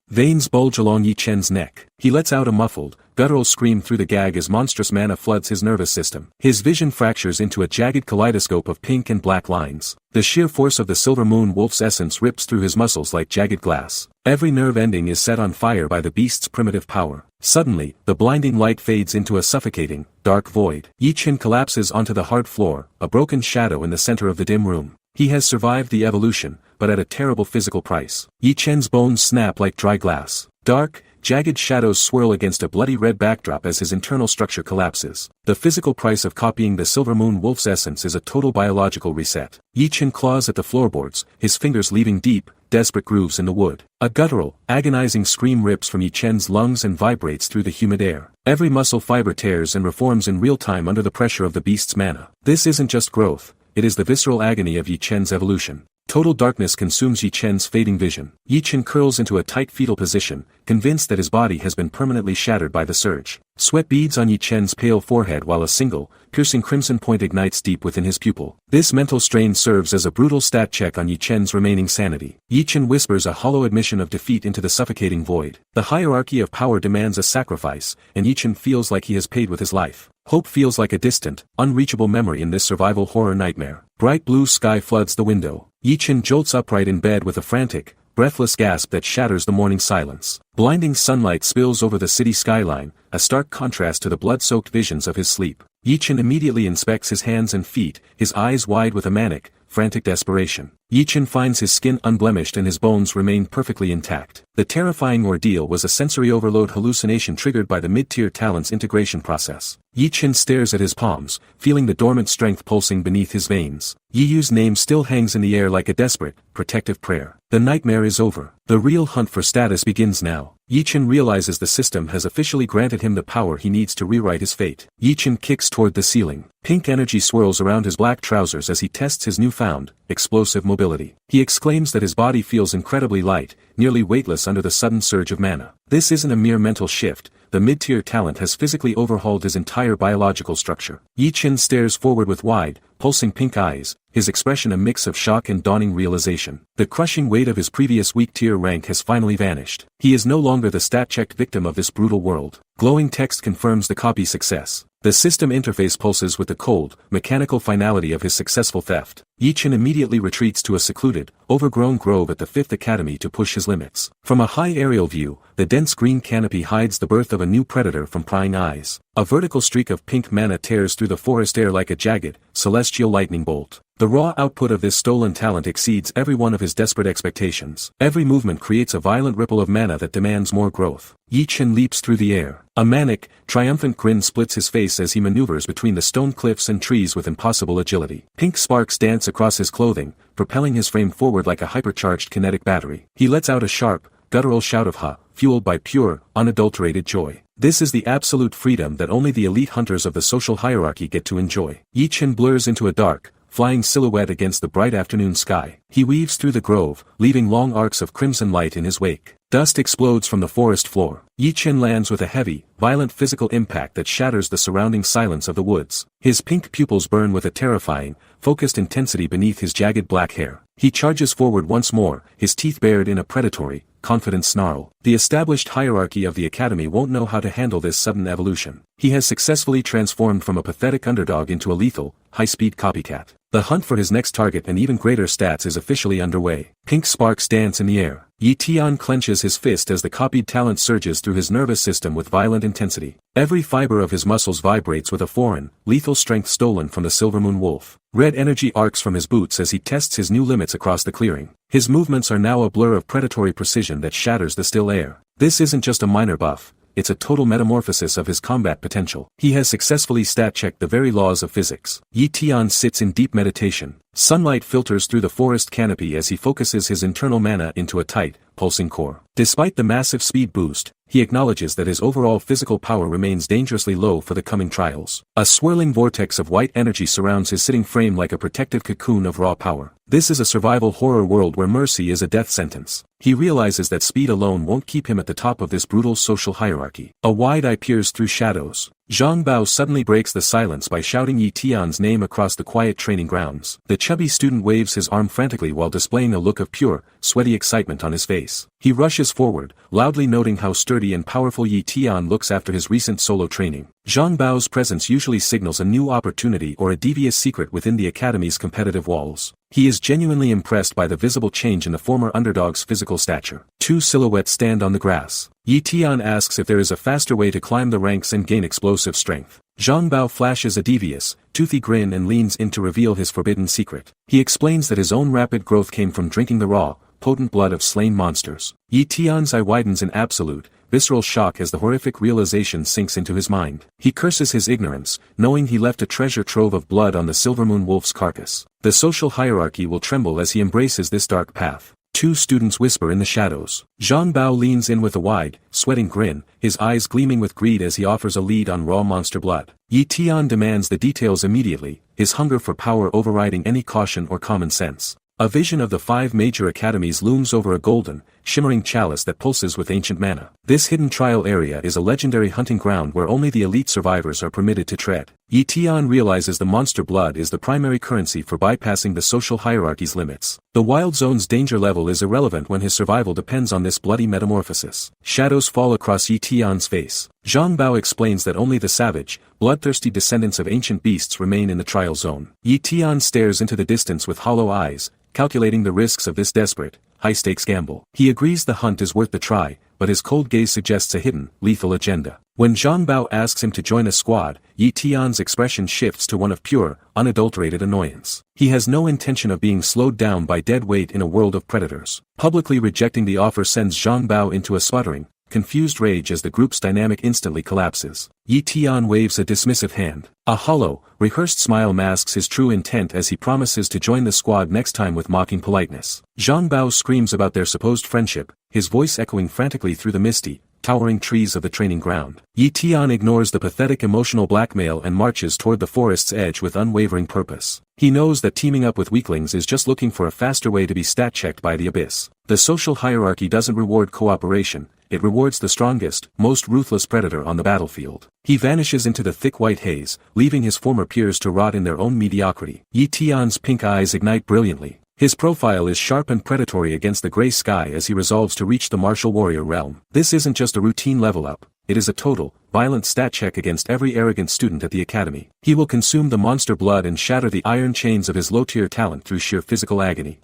Speaker 1: Veins bulge along Yi-Chen's neck. He lets out a muffled, guttural scream through the gag as monstrous mana floods his nervous system. His vision fractures into a jagged kaleidoscope of pink and black lines. The sheer force of the Silver Moon Wolf's essence rips through his muscles like jagged glass. Every nerve ending is set on fire by the beast's primitive power. Suddenly, the blinding light fades into a suffocating, dark void. Yi-Chen collapses onto the hard floor, a broken shadow in the center of the dim room. He has survived the evolution, but at a terrible physical price. Yi-Chen's bones snap like dry glass. Dark, jagged shadows swirl against a bloody red backdrop as his internal structure collapses. The physical price of copying the Silver Moon Wolf's essence is a total biological reset. Yi-Chen claws at the floorboards, his fingers leaving deep, desperate grooves in the wood. A guttural, agonizing scream rips from Yi-Chen's lungs and vibrates through the humid air. Every muscle fiber tears and reforms in real time under the pressure of the beast's mana. This isn't just growth, it is the visceral agony of Yi-Chen's evolution. Total darkness consumes Yi-Chen's fading vision. Yi-Chen curls into a tight fetal position, convinced that his body has been permanently shattered by the surge. Sweat beads on Yi-Chen's pale forehead while a single, piercing crimson point ignites deep within his pupil. This mental strain serves as a brutal stat check on Yi-Chen's remaining sanity. Yi-Chen whispers a hollow admission of defeat into the suffocating void. The hierarchy of power demands a sacrifice, and Yi-Chen feels like he has paid with his life. Hope feels like a distant, unreachable memory in this survival horror nightmare. Bright blue sky floods the window. Yi-Chen jolts upright in bed with a frantic, breathless gasp that shatters the morning silence. Blinding sunlight spills over the city skyline, a stark contrast to the blood-soaked visions of his sleep. Yi-Chen immediately inspects his hands and feet, his eyes wide with a manic, frantic desperation. Yi-Chen finds his skin unblemished and his bones remain perfectly intact. The terrifying ordeal was a sensory overload hallucination triggered by the mid-tier talent's integration process. Yi-Chen stares at his palms, feeling the dormant strength pulsing beneath his veins. Yi-Yu's name still hangs in the air like a desperate, protective prayer. The nightmare is over. The real hunt for status begins now. Yi-Chen realizes the system has officially granted him the power he needs to rewrite his fate. Yi-Chen kicks toward the ceiling. Pink energy swirls around his black trousers as he tests his newfound, explosive mobility. He exclaims that his body feels incredibly light, nearly weightless under the sudden surge of mana. This isn't a mere mental shift. The mid-tier talent has physically overhauled his entire biological structure. Yi-Chen stares forward with wide, pulsing pink eyes, his expression a mix of shock and dawning realization. The crushing weight of his previous weak-tier rank has finally vanished. He is no longer the stat-checked victim of this brutal world. Glowing text confirms the copy's success. The system interface pulses with the cold, mechanical finality of his successful theft. Yi-Chen immediately retreats to a secluded, overgrown grove at the 5th Academy to push his limits. From a high aerial view, the dense green canopy hides the birth of a new predator from prying eyes. A vertical streak of pink mana tears through the forest air like a jagged, celestial lightning bolt. The raw output of this stolen talent exceeds every one of his desperate expectations. Every movement creates a violent ripple of mana that demands more growth. Yi-Chen leaps through the air. A manic, triumphant grin splits his face as he maneuvers between the stone cliffs and trees with impossible agility. Pink sparks dance across his clothing, propelling his frame forward like a hypercharged kinetic battery. He lets out a sharp, guttural shout of ha, fueled by pure, unadulterated joy. This is the absolute freedom that only the elite hunters of the social hierarchy get to enjoy. Yi-Chen blurs into a dark, flying silhouette against the bright afternoon sky. He weaves through the grove, leaving long arcs of crimson light in his wake. Dust explodes from the forest floor. Yi-Chen lands with a heavy, violent physical impact that shatters the surrounding silence of the woods. His pink pupils burn with a terrifying, focused intensity beneath his jagged black hair. He charges forward once more, his teeth bared in a predatory, confident snarl. The established hierarchy of the academy won't know how to handle this sudden evolution. He has successfully transformed from a pathetic underdog into a lethal, high-speed copycat. The hunt for his next target and even greater stats is officially underway. Pink sparks dance in the air. Yi Tian clenches his fist as the copied talent surges through his nervous system with violent intensity. Every fiber of his muscles vibrates with a foreign, lethal strength stolen from the Silver Moon Wolf. Red energy arcs from his boots as he tests his new limits across the clearing. His movements are now a blur of predatory precision that shatters the still air. This isn't just a minor buff. It's a total metamorphosis of his combat potential. He has successfully stat-checked the very laws of physics. Yi Tian sits in deep meditation. Sunlight filters through the forest canopy as he focuses his internal mana into a tight, pulsing core. Despite the massive speed boost, he acknowledges that his overall physical power remains dangerously low for the coming trials. A swirling vortex of white energy surrounds his sitting frame like a protective cocoon of raw power. This is a survival horror world where mercy is a death sentence. He realizes that speed alone won't keep him at the top of this brutal social hierarchy. A wide eye peers through shadows. Zhang Bao suddenly breaks the silence by shouting Yi Tian's name across the quiet training grounds. The chubby student waves his arm frantically while displaying a look of pure, sweaty excitement on his face. He rushes forward, loudly noting how sturdy and powerful Yi Tian looks after his recent solo training. Zhang Bao's presence usually signals a new opportunity or a devious secret within the academy's competitive walls. He is genuinely impressed by the visible change in the former underdog's physical stature. Two silhouettes stand on the grass. Yi Tian asks if there is a faster way to climb the ranks and gain explosive strength. Zhang Bao flashes a devious, toothy grin and leans in to reveal his forbidden secret. He explains that his own rapid growth came from drinking the raw, potent blood of slain monsters. Yi Tian's eye widens in absolute, visceral shock as the horrific realization sinks into his mind. He curses his ignorance, knowing he left a treasure trove of blood on the Silver Moon Wolf's carcass. The social hierarchy will tremble as he embraces this dark path. Two students whisper in the shadows. Zhang Bao leans in with a wide, sweating grin, his eyes gleaming with greed as he offers a lead on raw monster blood. Yi Tian demands the details immediately, his hunger for power overriding any caution or common sense. A vision of the 5 major academies looms over a golden, shimmering chalice that pulses with ancient mana. This hidden trial area is a legendary hunting ground where only the elite survivors are permitted to tread. Yi Tian realizes the monster blood is the primary currency for bypassing the social hierarchy's limits. The wild zone's danger level is irrelevant when his survival depends on this bloody metamorphosis. Shadows fall across Yi Tian's face. Zhang Bao explains that only the savage, bloodthirsty descendants of ancient beasts remain in the trial zone. Yi Tian stares into the distance with hollow eyes, calculating the risks of this desperate, high-stakes gamble. He agrees the hunt is worth the try, but his cold gaze suggests a hidden, lethal agenda. When Zhang Bao asks him to join a squad, Yi Tian's expression shifts to one of pure, unadulterated annoyance. He has no intention of being slowed down by dead weight in a world of predators. Publicly rejecting the offer sends Zhang Bao into a sputtering, confused rage as the group's dynamic instantly collapses. Yi Tian waves a dismissive hand. A hollow, rehearsed smile masks his true intent as he promises to join the squad next time with mocking politeness. Zhang Bao screams about their supposed friendship, his voice echoing frantically through the misty, towering trees of the training ground. Yi Tian ignores the pathetic emotional blackmail and marches toward the forest's edge with unwavering purpose. He knows that teaming up with weaklings is just looking for a faster way to be stat-checked by the abyss. The social hierarchy doesn't reward cooperation, it rewards the strongest, most ruthless predator on the battlefield. He vanishes into the thick white haze, leaving his former peers to rot in their own mediocrity. Yi Tian's pink eyes ignite brilliantly. His profile is sharp and predatory against the gray sky as he resolves to reach the martial warrior realm. This isn't just a routine level up, it is a total, violent stat check against every arrogant student at the academy. He will consume the monster blood and shatter the iron chains of his low-tier talent through sheer physical agony.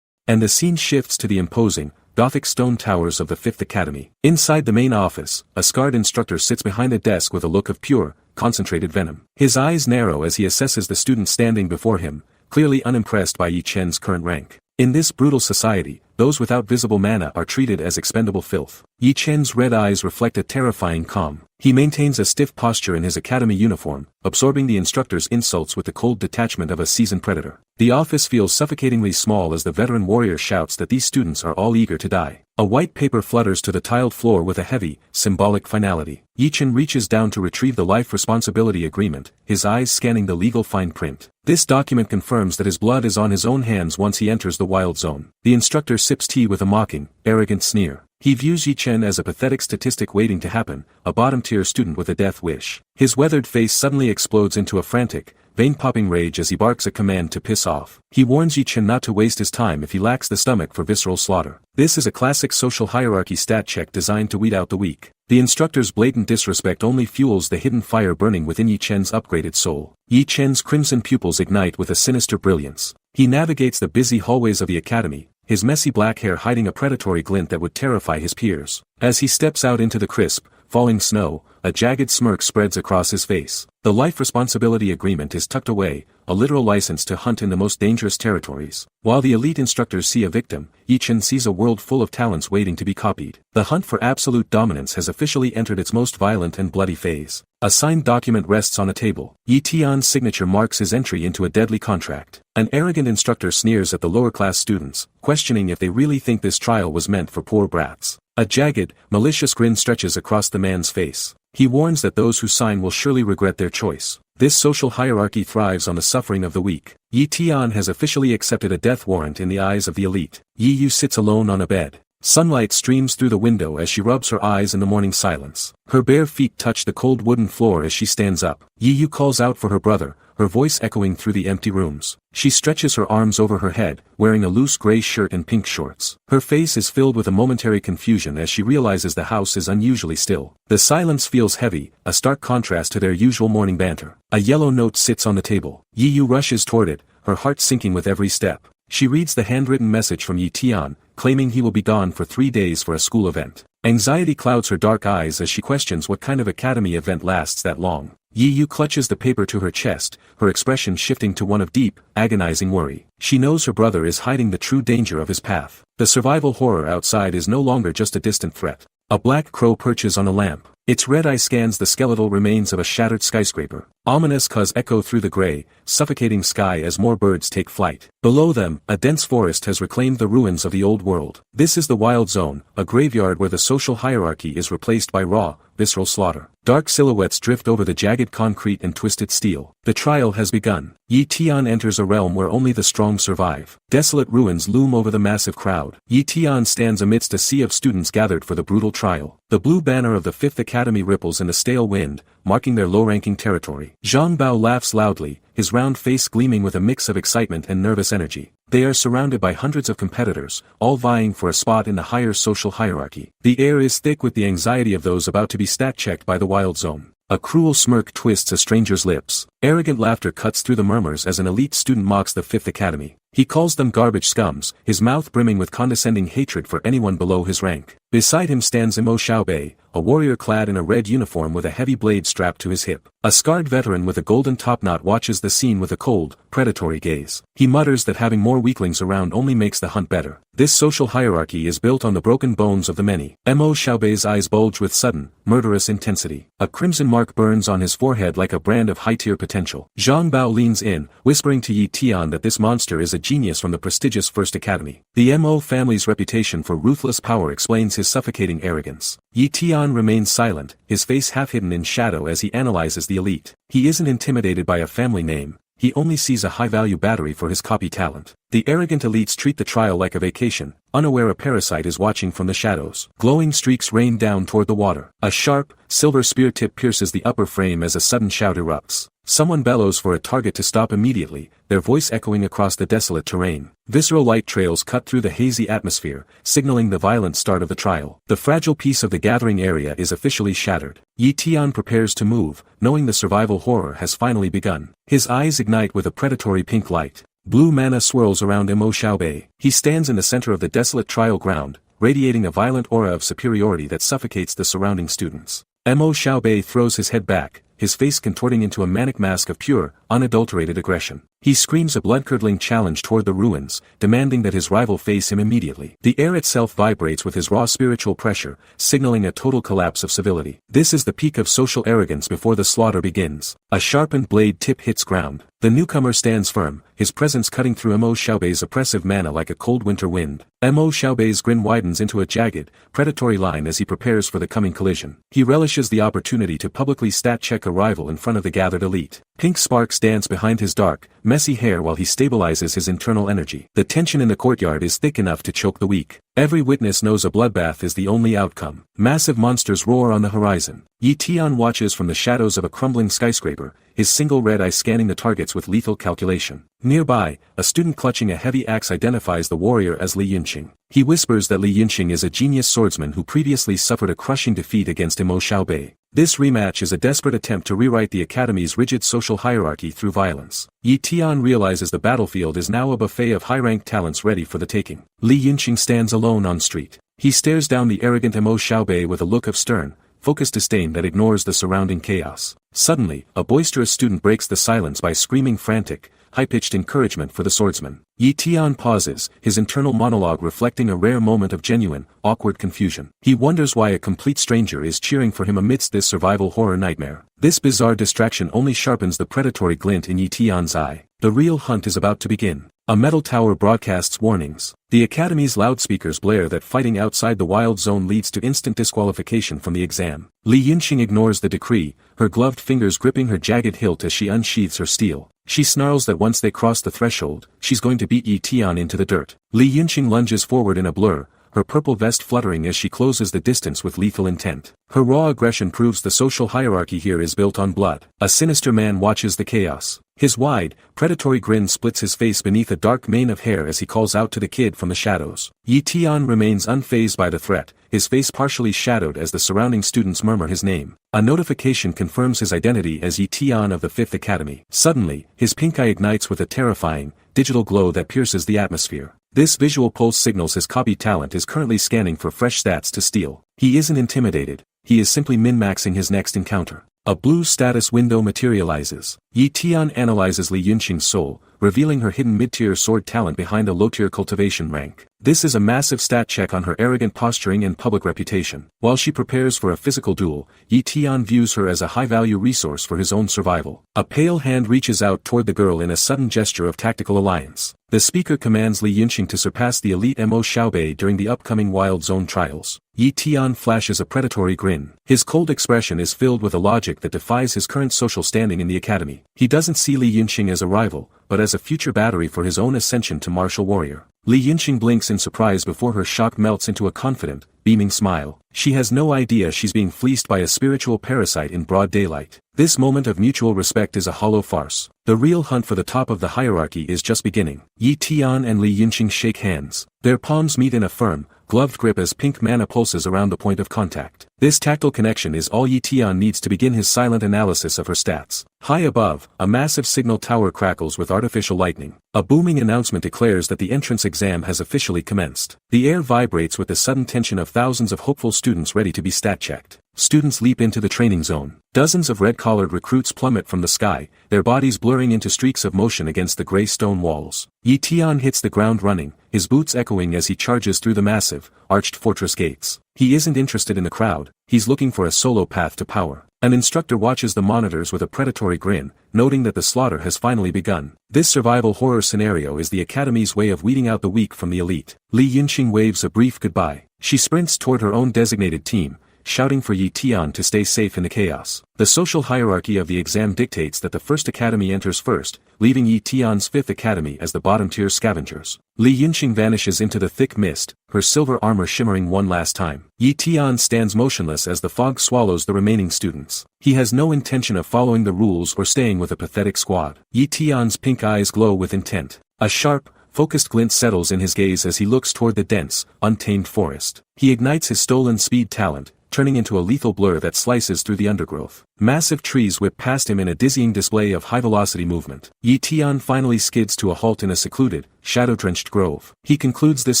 Speaker 1: And the scene shifts to the imposing, Gothic stone towers of the 5th Academy. Inside the main office, a scarred instructor sits behind a desk with a look of pure, concentrated venom. His eyes narrow as he assesses the student standing before him, clearly unimpressed by Yi Chen's current rank. In this brutal society, those without visible mana are treated as expendable filth. Yi Chen's red eyes reflect a terrifying calm. He maintains a stiff posture in his academy uniform, absorbing the instructor's insults with the cold detachment of a seasoned predator. The office feels suffocatingly small as the veteran warrior shouts that these students are all eager to die. A white paper flutters to the tiled floor with a heavy, symbolic finality. Yi Chen reaches down to retrieve the life responsibility agreement, his eyes scanning the legal fine print. This document confirms that his blood is on his own hands once he enters the wild zone. The instructor sips tea with a mocking, arrogant sneer. He views Yi Chen as a pathetic statistic waiting to happen, a bottom-tier student with a death wish. His weathered face suddenly explodes into a frantic, vein-popping rage as he barks a command to piss off. He warns Yi Chen not to waste his time if he lacks the stomach for visceral slaughter. This is a classic social hierarchy stat check designed to weed out the weak. The instructor's blatant disrespect only fuels the hidden fire burning within Yi Chen's upgraded soul. Yi Chen's crimson pupils ignite with a sinister brilliance. He navigates the busy hallways of the academy, his messy black hair hiding a predatory glint that would terrify his peers. As he steps out into the crisp, falling snow, a jagged smirk spreads across his face. The life responsibility agreement is tucked away, a literal license to hunt in the most dangerous territories. While the elite instructors see a victim, Yi Chen sees a world full of talents waiting to be copied. The hunt for absolute dominance has officially entered its most violent and bloody phase. A signed document rests on a table. Yi Tian's signature marks his entry into a deadly contract. An arrogant instructor sneers at the lower-class students, questioning if they really think this trial was meant for poor brats. A jagged, malicious grin stretches across the man's face. He warns that those who sign will surely regret their choice. This social hierarchy thrives on the suffering of the weak. Yi Tian has officially accepted a death warrant in the eyes of the elite. Yi Yu sits alone on a bed. Sunlight streams through the window as she rubs her eyes in the morning silence. Her bare feet touch the cold wooden floor as she stands up. Yi Yu calls out for her brother, her voice echoing through the empty rooms. She stretches her arms over her head, wearing a loose gray shirt and pink shorts. Her face is filled with a momentary confusion as she realizes the house is unusually still. The silence feels heavy, a stark contrast to their usual morning banter. A yellow note sits on the table. Yi Yu rushes toward it, her heart sinking with every step. She reads the handwritten message from Yi Tian, claiming he will be gone for 3 days for a school event. Anxiety clouds her dark eyes as she questions what kind of academy event lasts that long. Yi Yu clutches the paper to her chest, her expression shifting to one of deep, agonizing worry. She knows her brother is hiding the true danger of his path. The survival horror outside is no longer just a distant threat. A black crow perches on a lamp. Its red eye scans the skeletal remains of a shattered skyscraper. Ominous caws echo through the gray, suffocating sky as more birds take flight. Below them, a dense forest has reclaimed the ruins of the old world. This is the Wild Zone, a graveyard where the social hierarchy is replaced by raw, visceral slaughter. Dark silhouettes drift over the jagged concrete and twisted steel. The trial has begun. Yi Tian enters a realm where only the strong survive. Desolate ruins loom over the massive crowd. Yi Tian stands amidst a sea of students gathered for the brutal trial. The blue banner of the Fifth Academy ripples in the stale wind, marking their low-ranking territory. Zhang Bao laughs loudly, his round face gleaming with a mix of excitement and nervous energy. They are surrounded by hundreds of competitors, all vying for a spot in the higher social hierarchy. The air is thick with the anxiety of those about to be stat-checked by the Wild Zone. A cruel smirk twists a stranger's lips. Arrogant laughter cuts through the murmurs as an elite student mocks the Fifth Academy. He calls them garbage scums, his mouth brimming with condescending hatred for anyone below his rank. Beside him stands Imo Xiaobei, a warrior clad in a red uniform with a heavy blade strapped to his hip. A scarred veteran with a golden topknot watches the scene with a cold, predatory gaze. He mutters that having more weaklings around only makes the hunt better. This social hierarchy is built on the broken bones of the many. Imo Xiaobei's eyes bulge with sudden, murderous intensity. A crimson mark burns on his forehead like a brand of high-tier potential. Zhang Bao leans in, whispering to Yi Tian that this monster is a genius from the prestigious First Academy. The Mo family's reputation for ruthless power explains his suffocating arrogance. Yi Tian remains silent, his face half hidden in shadow as he analyzes the elite. He isn't intimidated by a family name, he only sees a high-value battery for his copy talent. The arrogant elites treat the trial like a vacation, unaware a parasite is watching from the shadows. Glowing streaks rain down toward the water. A sharp, silver spear tip pierces the upper frame as a sudden shout erupts. Someone bellows for a target to stop immediately, their voice echoing across the desolate terrain. Visceral light trails cut through the hazy atmosphere, signaling the violent start of the trial. The fragile peace of the gathering area is officially shattered. Yi Tian prepares to move, knowing the survival horror has finally begun. His eyes ignite with a predatory pink light. Blue mana swirls around Imo Xiaobei. He stands in the center of the desolate trial ground, radiating a violent aura of superiority that suffocates the surrounding students. Imo Xiaobei throws his head back, his face contorting into a manic mask of pure, unadulterated aggression. He screams a blood-curdling challenge toward the ruins, demanding that his rival face him immediately. The air itself vibrates with his raw spiritual pressure, signaling a total collapse of civility. This is the peak of social arrogance before the slaughter begins. A sharpened blade tip hits ground. The newcomer stands firm, his presence cutting through Imo Xiaobei's oppressive mana like a cold winter wind. Imo Xiaobei's grin widens into a jagged, predatory line as he prepares for the coming collision. He relishes the opportunity to publicly stat-check a rival in front of the gathered elite. Pink sparks dance behind his dark, messy hair while he stabilizes his internal energy. The tension in the courtyard is thick enough to choke the weak. Every witness knows a bloodbath is the only outcome. Massive monsters roar on the horizon. Yi Tian watches from the shadows of a crumbling skyscraper, his single red eye scanning the targets with lethal calculation. Nearby, a student clutching a heavy axe identifies the warrior as Li Yunqing. He whispers that Li Yunqing is a genius swordsman who previously suffered a crushing defeat against Mo Xiaobei. This rematch is a desperate attempt to rewrite the academy's rigid social hierarchy through violence. Yi Tian realizes the battlefield is now a buffet of high-ranked talents ready for the taking. Li Yunqing stands alone on street. He stares down the arrogant Mo Xiaobei with a look of stern, focused disdain that ignores the surrounding chaos. Suddenly, a boisterous student breaks the silence by screaming frantic, high-pitched encouragement for the swordsman. Yi Tian pauses, his internal monologue reflecting a rare moment of genuine, awkward confusion. He wonders why a complete stranger is cheering for him amidst this survival horror nightmare. This bizarre distraction only sharpens the predatory glint in Yi Tian's eye. The real hunt is about to begin. A metal tower broadcasts warnings. The academy's loudspeakers blare that fighting outside the wild zone leads to instant disqualification from the exam. Li Yunqing ignores the decree, her gloved fingers gripping her jagged hilt as she unsheathes her steel. She snarls that once they cross the threshold, she's going to beat Yi Tian into the dirt. Li Yunqing lunges forward in a blur, her purple vest fluttering as she closes the distance with lethal intent. Her raw aggression proves the social hierarchy here is built on blood. A sinister man watches the chaos. His wide, predatory grin splits his face beneath a dark mane of hair as he calls out to the kid from the shadows. Yi Tian remains unfazed by the threat, his face partially shadowed as the surrounding students murmur his name. A notification confirms his identity as Yi Tian of the 5th Academy. Suddenly, his pink eye ignites with a terrifying, digital glow that pierces the atmosphere. This visual pulse signals his copy talent is currently scanning for fresh stats to steal. He isn't intimidated, he is simply min-maxing his next encounter. A blue status window materializes. Yi Tian analyzes Li Yunqing's soul, revealing her hidden mid-tier sword talent behind a low-tier cultivation rank. This is a massive stat check on her arrogant posturing and public reputation. While she prepares for a physical duel, Yi Tian views her as a high-value resource for his own survival. A pale hand reaches out toward the girl in a sudden gesture of tactical alliance. The speaker commands Li Yunqing to surpass the elite Mo Xiaobei during the upcoming Wild Zone trials. Yi Tian flashes a predatory grin. His cold expression is filled with a logic that defies his current social standing in the academy. He doesn't see Li Yunqing as a rival, but as a future battery for his own ascension to martial warrior. Li Yunqing blinks in surprise before her shock melts into a confident, beaming smile. She has no idea she's being fleeced by a spiritual parasite in broad daylight. This moment of mutual respect is a hollow farce. The real hunt for the top of the hierarchy is just beginning. Yi Tian and Li Yunqing shake hands. Their palms meet in a firm, gloved grip as pink mana pulses around the point of contact. This tactile connection is all Yi Tian needs to begin his silent analysis of her stats. High above, a massive signal tower crackles with artificial lightning. A booming announcement declares that the entrance exam has officially commenced. The air vibrates with the sudden tension of thousands of hopeful students ready to be stat-checked. Students leap into the training zone. Dozens of red-collared recruits plummet from the sky, their bodies blurring into streaks of motion against the gray stone walls. Yi Tian hits the ground running, his boots echoing as he charges through the massive, arched fortress gates. He isn't interested in the crowd, he's looking for a solo path to power. An instructor watches the monitors with a predatory grin, noting that the slaughter has finally begun. This survival horror scenario is the academy's way of weeding out the weak from the elite. Li Yunqing waves a brief goodbye. She sprints toward her own designated team, shouting for Yi Tian to stay safe in the chaos. The social hierarchy of the exam dictates that the 1st Academy enters first, leaving Yi Tian's 5th Academy as the bottom-tier scavengers. Li Yunqing vanishes into the thick mist, her silver armor shimmering one last time. Yi Tian stands motionless as the fog swallows the remaining students. He has no intention of following the rules or staying with a pathetic squad. Yi Tian's pink eyes glow with intent. A sharp, focused glint settles in his gaze as he looks toward the dense, untamed forest. He ignites his stolen speed talent, turning into a lethal blur that slices through the undergrowth. Massive trees whip past him in a dizzying display of high-velocity movement. Yi Tian finally skids to a halt in a secluded, shadow-drenched grove. He concludes this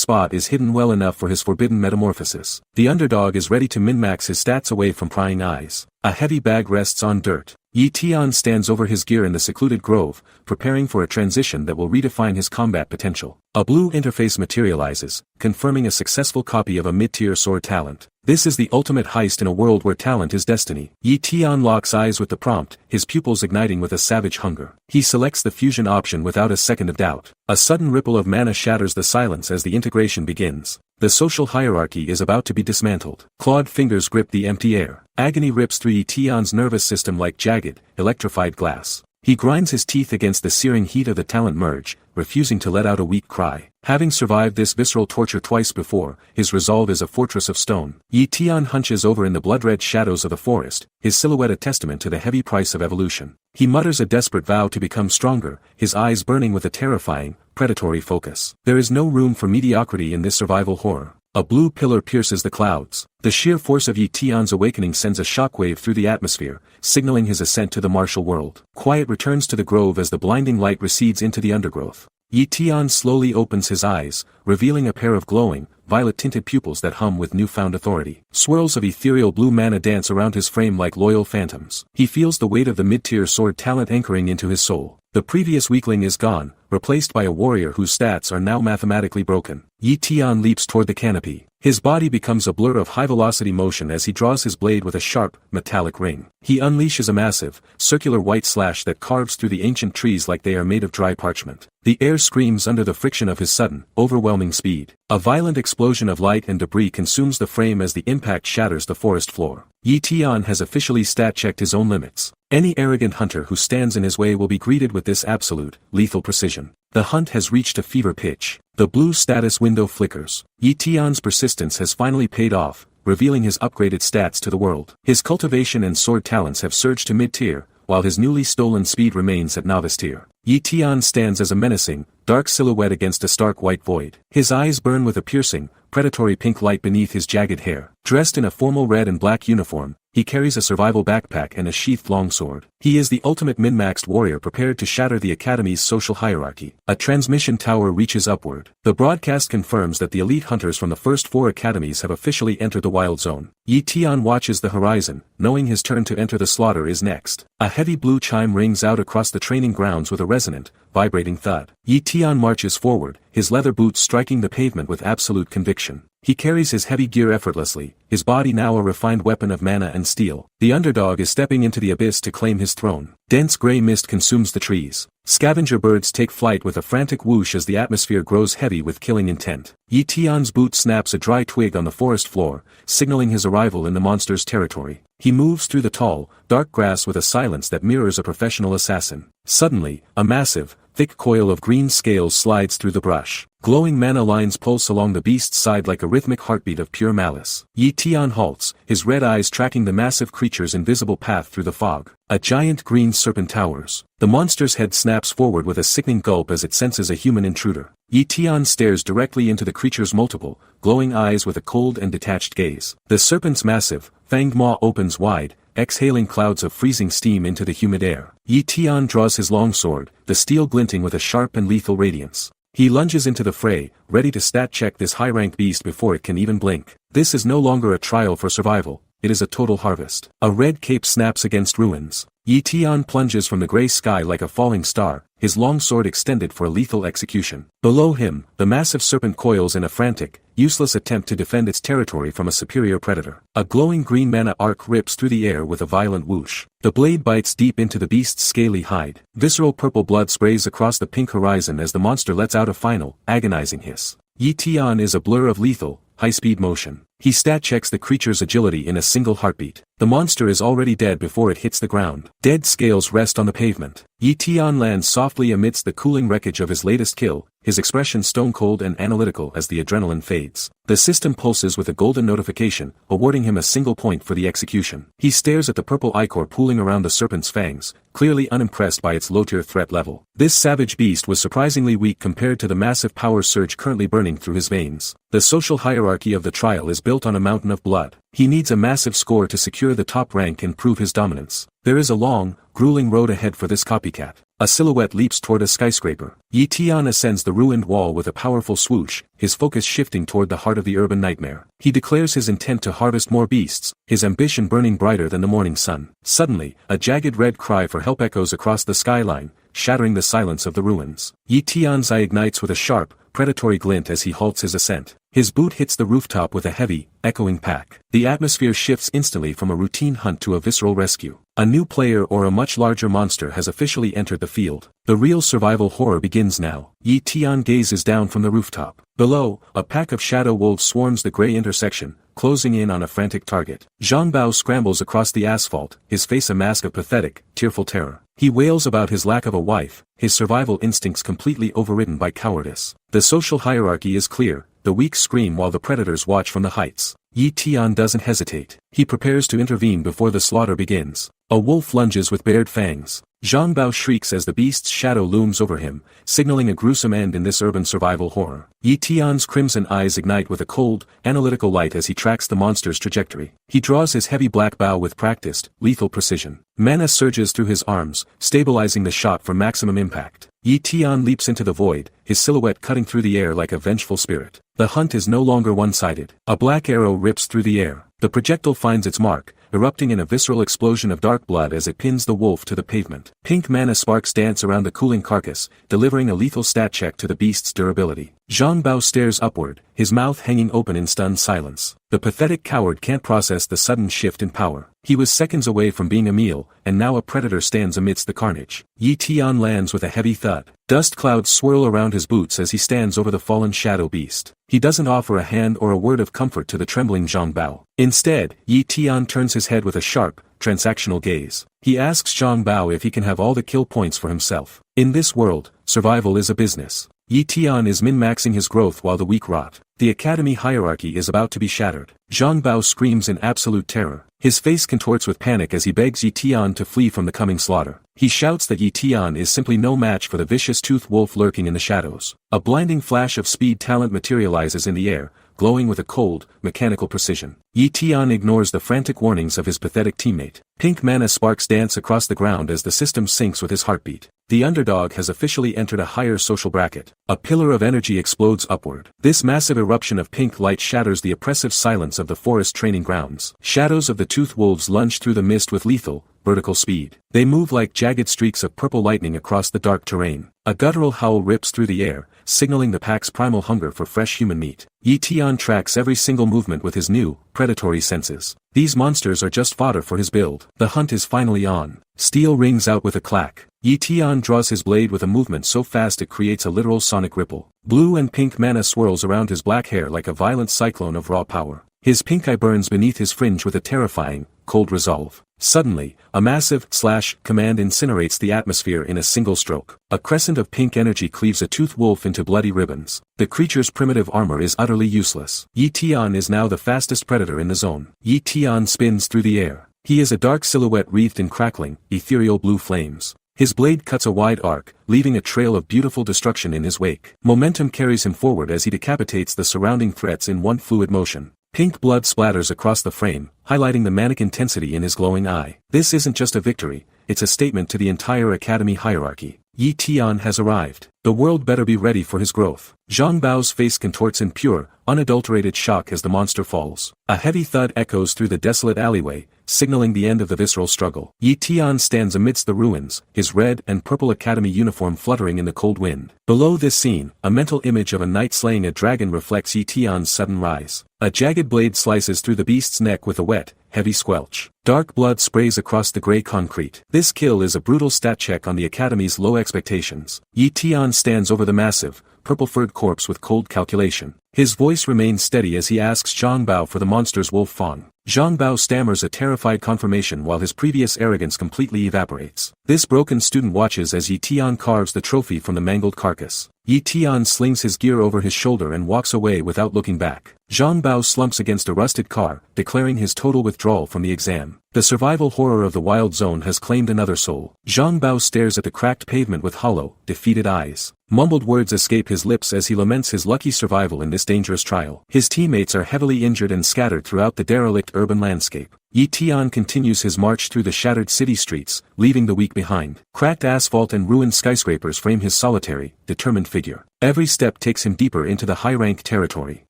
Speaker 1: spot is hidden well enough for his forbidden metamorphosis. The underdog is ready to min-max his stats away from prying eyes. A heavy bag rests on dirt. Yi Tian stands over his gear in the secluded grove, preparing for a transition that will redefine his combat potential. A blue interface materializes, confirming a successful copy of a mid-tier sword talent. This is the ultimate heist in a world where talent is destiny. Yi Tian locks eyes with the prompt, his pupils igniting with a savage hunger. He selects the fusion option without a second of doubt. A sudden ripple of mana shatters the silence as the integration begins. The social hierarchy is about to be dismantled. Clawed fingers grip the empty air. Agony rips through Yi Tian's nervous system like jagged, electrified glass. He grinds his teeth against the searing heat of the talent merge, refusing to let out a weak cry. Having survived this visceral torture twice before, his resolve is a fortress of stone. Yi Tian hunches over in the blood-red shadows of the forest, his silhouette a testament to the heavy price of evolution. He mutters a desperate vow to become stronger, his eyes burning with a terrifying, predatory focus. There is no room for mediocrity in this survival horror. A blue pillar pierces the clouds. The sheer force of Yi Tian's awakening sends a shockwave through the atmosphere, signaling his ascent to the martial world. Quiet returns to the grove as the blinding light recedes into the undergrowth. Yi Tian slowly opens his eyes, revealing a pair of glowing, violet-tinted pupils that hum with newfound authority. Swirls of ethereal blue mana dance around his frame like loyal phantoms. He feels the weight of the mid-tier sword talent anchoring into his soul. The previous weakling is gone, replaced by a warrior whose stats are now mathematically broken. Yi Tian leaps toward the canopy. His body becomes a blur of high-velocity motion as he draws his blade with a sharp, metallic ring. He unleashes a massive, circular white slash that carves through the ancient trees like they are made of dry parchment. The air screams under the friction of his sudden, overwhelming speed. A violent explosion of light and debris consumes the frame as the impact shatters the forest floor. Yi Tian has officially stat-checked his own limits. Any arrogant hunter who stands in his way will be greeted with this absolute, lethal precision. The hunt has reached a fever pitch. The blue status window flickers. Yi Tian's persistence has finally paid off, revealing his upgraded stats to the world. His cultivation and sword talents have surged to mid-tier, while his newly stolen speed remains at novice tier. Yi Tian stands as a menacing, dark silhouette against a stark white void. His eyes burn with a piercing, predatory pink light beneath his jagged hair. Dressed in a formal red and black uniform, he carries a survival backpack and a sheathed longsword. He is the ultimate min-maxed warrior prepared to shatter the Academy's social hierarchy. A transmission tower reaches upward. The broadcast confirms that the elite hunters from the first 4 academies have officially entered the wild zone. Yi Tian watches the horizon, knowing his turn to enter the slaughter is next. A heavy blue chime rings out across the training grounds with a resonant, vibrating thud. Yi Tian marches forward, his leather boots striking the pavement with absolute conviction. He carries his heavy gear effortlessly, his body now a refined weapon of mana and steel. The underdog is stepping into the abyss to claim his throne. Dense gray mist consumes the trees. Scavenger birds take flight with a frantic whoosh as the atmosphere grows heavy with killing intent. Yi Tian's boot snaps a dry twig on the forest floor, signaling his arrival in the monster's territory. He moves through the tall, dark grass with a silence that mirrors a professional assassin. Suddenly, a massive, thick coil of green scales slides through the brush. Glowing mana lines pulse along the beast's side like a rhythmic heartbeat of pure malice. Yi Tian halts, his red eyes tracking the massive creature's invisible path through the fog. A giant green serpent towers. The monster's head snaps forward with a sickening gulp as it senses a human intruder. Yi Tian stares directly into the creature's multiple, glowing eyes with a cold and detached gaze. The serpent's massive, fanged maw opens wide, exhaling clouds of freezing steam into the humid air. Yi Tian draws his longsword, the steel glinting with a sharp and lethal radiance. He lunges into the fray, ready to stat-check this high-ranked beast before it can even blink. This is no longer a trial for survival, it is a total harvest. A red cape snaps against ruins. Yi Tian plunges from the gray sky like a falling star, his long sword extended for a lethal execution. Below him, the massive serpent coils in a frantic, useless attempt to defend its territory from a superior predator. A glowing green mana arc rips through the air with a violent whoosh. The blade bites deep into the beast's scaly hide. Visceral purple blood sprays across the pink horizon as the monster lets out a final, agonizing hiss. Yi Tian is a blur of lethal, high-speed motion. He stat-checks the creature's agility in a single heartbeat. The monster is already dead before it hits the ground. Dead scales rest on the pavement. Yi Tian lands softly amidst the cooling wreckage of his latest kill, his expression stone-cold and analytical as the adrenaline fades. The system pulses with a golden notification, awarding him a single point for the execution. He stares at the purple ichor pooling around the serpent's fangs, clearly unimpressed by its low-tier threat level. This savage beast was surprisingly weak compared to the massive power surge currently burning through his veins. The social hierarchy of the trial is built on a mountain of blood. He needs a massive score to secure the top rank and prove his dominance. There is a long, grueling road ahead for this copycat. A silhouette leaps toward a skyscraper. Yi Tian ascends the ruined wall with a powerful swoosh, his focus shifting toward the heart of the urban nightmare. He declares his intent to harvest more beasts, his ambition burning brighter than the morning sun. Suddenly, a jagged red cry for help echoes across the skyline, shattering the silence of the ruins. Yi Tian's eye ignites with a sharp, predatory glint as he halts his ascent. His boot hits the rooftop with a heavy, echoing pack. The atmosphere shifts instantly from a routine hunt to a visceral rescue. A new player or a much larger monster has officially entered the field. The real survival horror begins now. Yi Tian gazes down from the rooftop. Below, a pack of shadow wolves swarms the gray intersection, closing in on a frantic target. Zhang Bao scrambles across the asphalt, his face a mask of pathetic, tearful terror. He wails about his lack of a wife, his survival instincts completely overridden by cowardice. The social hierarchy is clear, the weak scream while the predators watch from the heights. Yi Tian doesn't hesitate. He prepares to intervene before the slaughter begins. A wolf lunges with bared fangs. Zhang Bao shrieks as the beast's shadow looms over him, signaling a gruesome end in this urban survival horror. Yi Tian's crimson eyes ignite with a cold, analytical light as he tracks the monster's trajectory. He draws his heavy black bow with practiced, lethal precision. Mana surges through his arms, stabilizing the shot for maximum impact. Yi Tian leaps into the void, his silhouette cutting through the air like a vengeful spirit. The hunt is no longer one-sided. A black arrow rips through the air. The projectile finds its mark, erupting in a visceral explosion of dark blood as it pins the wolf to the pavement. Pink mana sparks dance around the cooling carcass, delivering a lethal stat check to the beast's durability. Zhang Bao stares upward, his mouth hanging open in stunned silence. The pathetic coward can't process the sudden shift in power. He was seconds away from being a meal, and now a predator stands amidst the carnage. Yi Tian lands with a heavy thud. Dust clouds swirl around his boots as he stands over the fallen shadow beast. He doesn't offer a hand or a word of comfort to the trembling Zhang Bao. Instead, Yi Tian turns his head with a sharp, transactional gaze. He asks Zhang Bao if he can have all the kill points for himself. In this world, survival is a business. Yi Tian is min-maxing his growth while the weak rot. The academy hierarchy is about to be shattered. Zhang Bao screams in absolute terror. His face contorts with panic as he begs Yi Tian to flee from the coming slaughter. He shouts that Yi Tian is simply no match for the vicious toothed wolf lurking in the shadows. A blinding flash of speed talent materializes in the air, glowing with a cold, mechanical precision. Yi Tian ignores the frantic warnings of his pathetic teammate. Pink mana sparks dance across the ground as the system syncs with his heartbeat. The underdog has officially entered a higher social bracket. A pillar of energy explodes upward. This massive eruption of pink light shatters the oppressive silence of the forest training grounds. Shadows of the toothed wolves lunge through the mist with lethal, vertical speed. They move like jagged streaks of purple lightning across the dark terrain. A guttural howl rips through the air, signaling the pack's primal hunger for fresh human meat. Yi Tian tracks every single movement with his new, predatory senses. These monsters are just fodder for his build. The hunt is finally on. Steel rings out with a clack. Yi Tian draws his blade with a movement so fast it creates a literal sonic ripple. Blue and pink mana swirls around his black hair like a violent cyclone of raw power. His pink eye burns beneath his fringe with a terrifying, cold resolve. Suddenly, a massive command incinerates the atmosphere in a single stroke. A crescent of pink energy cleaves a toothed wolf into bloody ribbons. The creature's primitive armor is utterly useless. Yi Tian is now the fastest predator in the zone. Yi Tian spins through the air. He is a dark silhouette wreathed in crackling, ethereal blue flames. His blade cuts a wide arc, leaving a trail of beautiful destruction in his wake. Momentum carries him forward as he decapitates the surrounding threats in one fluid motion. Pink blood splatters across the frame, highlighting the manic intensity in his glowing eye. This isn't just a victory, it's a statement to the entire academy hierarchy. Yi Tian has arrived. The world better be ready for his growth. Zhang Bao's face contorts in pure, unadulterated shock as the monster falls. A heavy thud echoes through the desolate alleyway, signaling the end of the visceral struggle. Yi Tian stands amidst the ruins, his red and purple academy uniform fluttering in the cold wind. Below this scene, a mental image of a knight slaying a dragon reflects Yi Tian's sudden rise. A jagged blade slices through the beast's neck with a wet, heavy squelch. Dark blood sprays across the gray concrete. This kill is a brutal stat check on the academy's low expectations. Yi Tian stands over the massive, purple-furred corpse with cold calculation. His voice remains steady as he asks Zhang Bao for the monster's wolf fawn. Zhang Bao stammers a terrified confirmation while his previous arrogance completely evaporates. This broken student watches as Yi Tian carves the trophy from the mangled carcass. Yi Tian slings his gear over his shoulder and walks away without looking back. Zhang Bao slumps against a rusted car, declaring his total withdrawal from the exam. The survival horror of the wild zone has claimed another soul. Zhang Bao stares at the cracked pavement with hollow, defeated eyes. Mumbled words escape his lips as he laments his lucky survival in this dangerous trial. His teammates are heavily injured and scattered throughout the derelict urban landscape. Yi Tian continues his march through the shattered city streets, leaving the weak behind. Cracked asphalt and ruined skyscrapers frame his solitary, determined figure. Every step takes him deeper into the high-rank territory.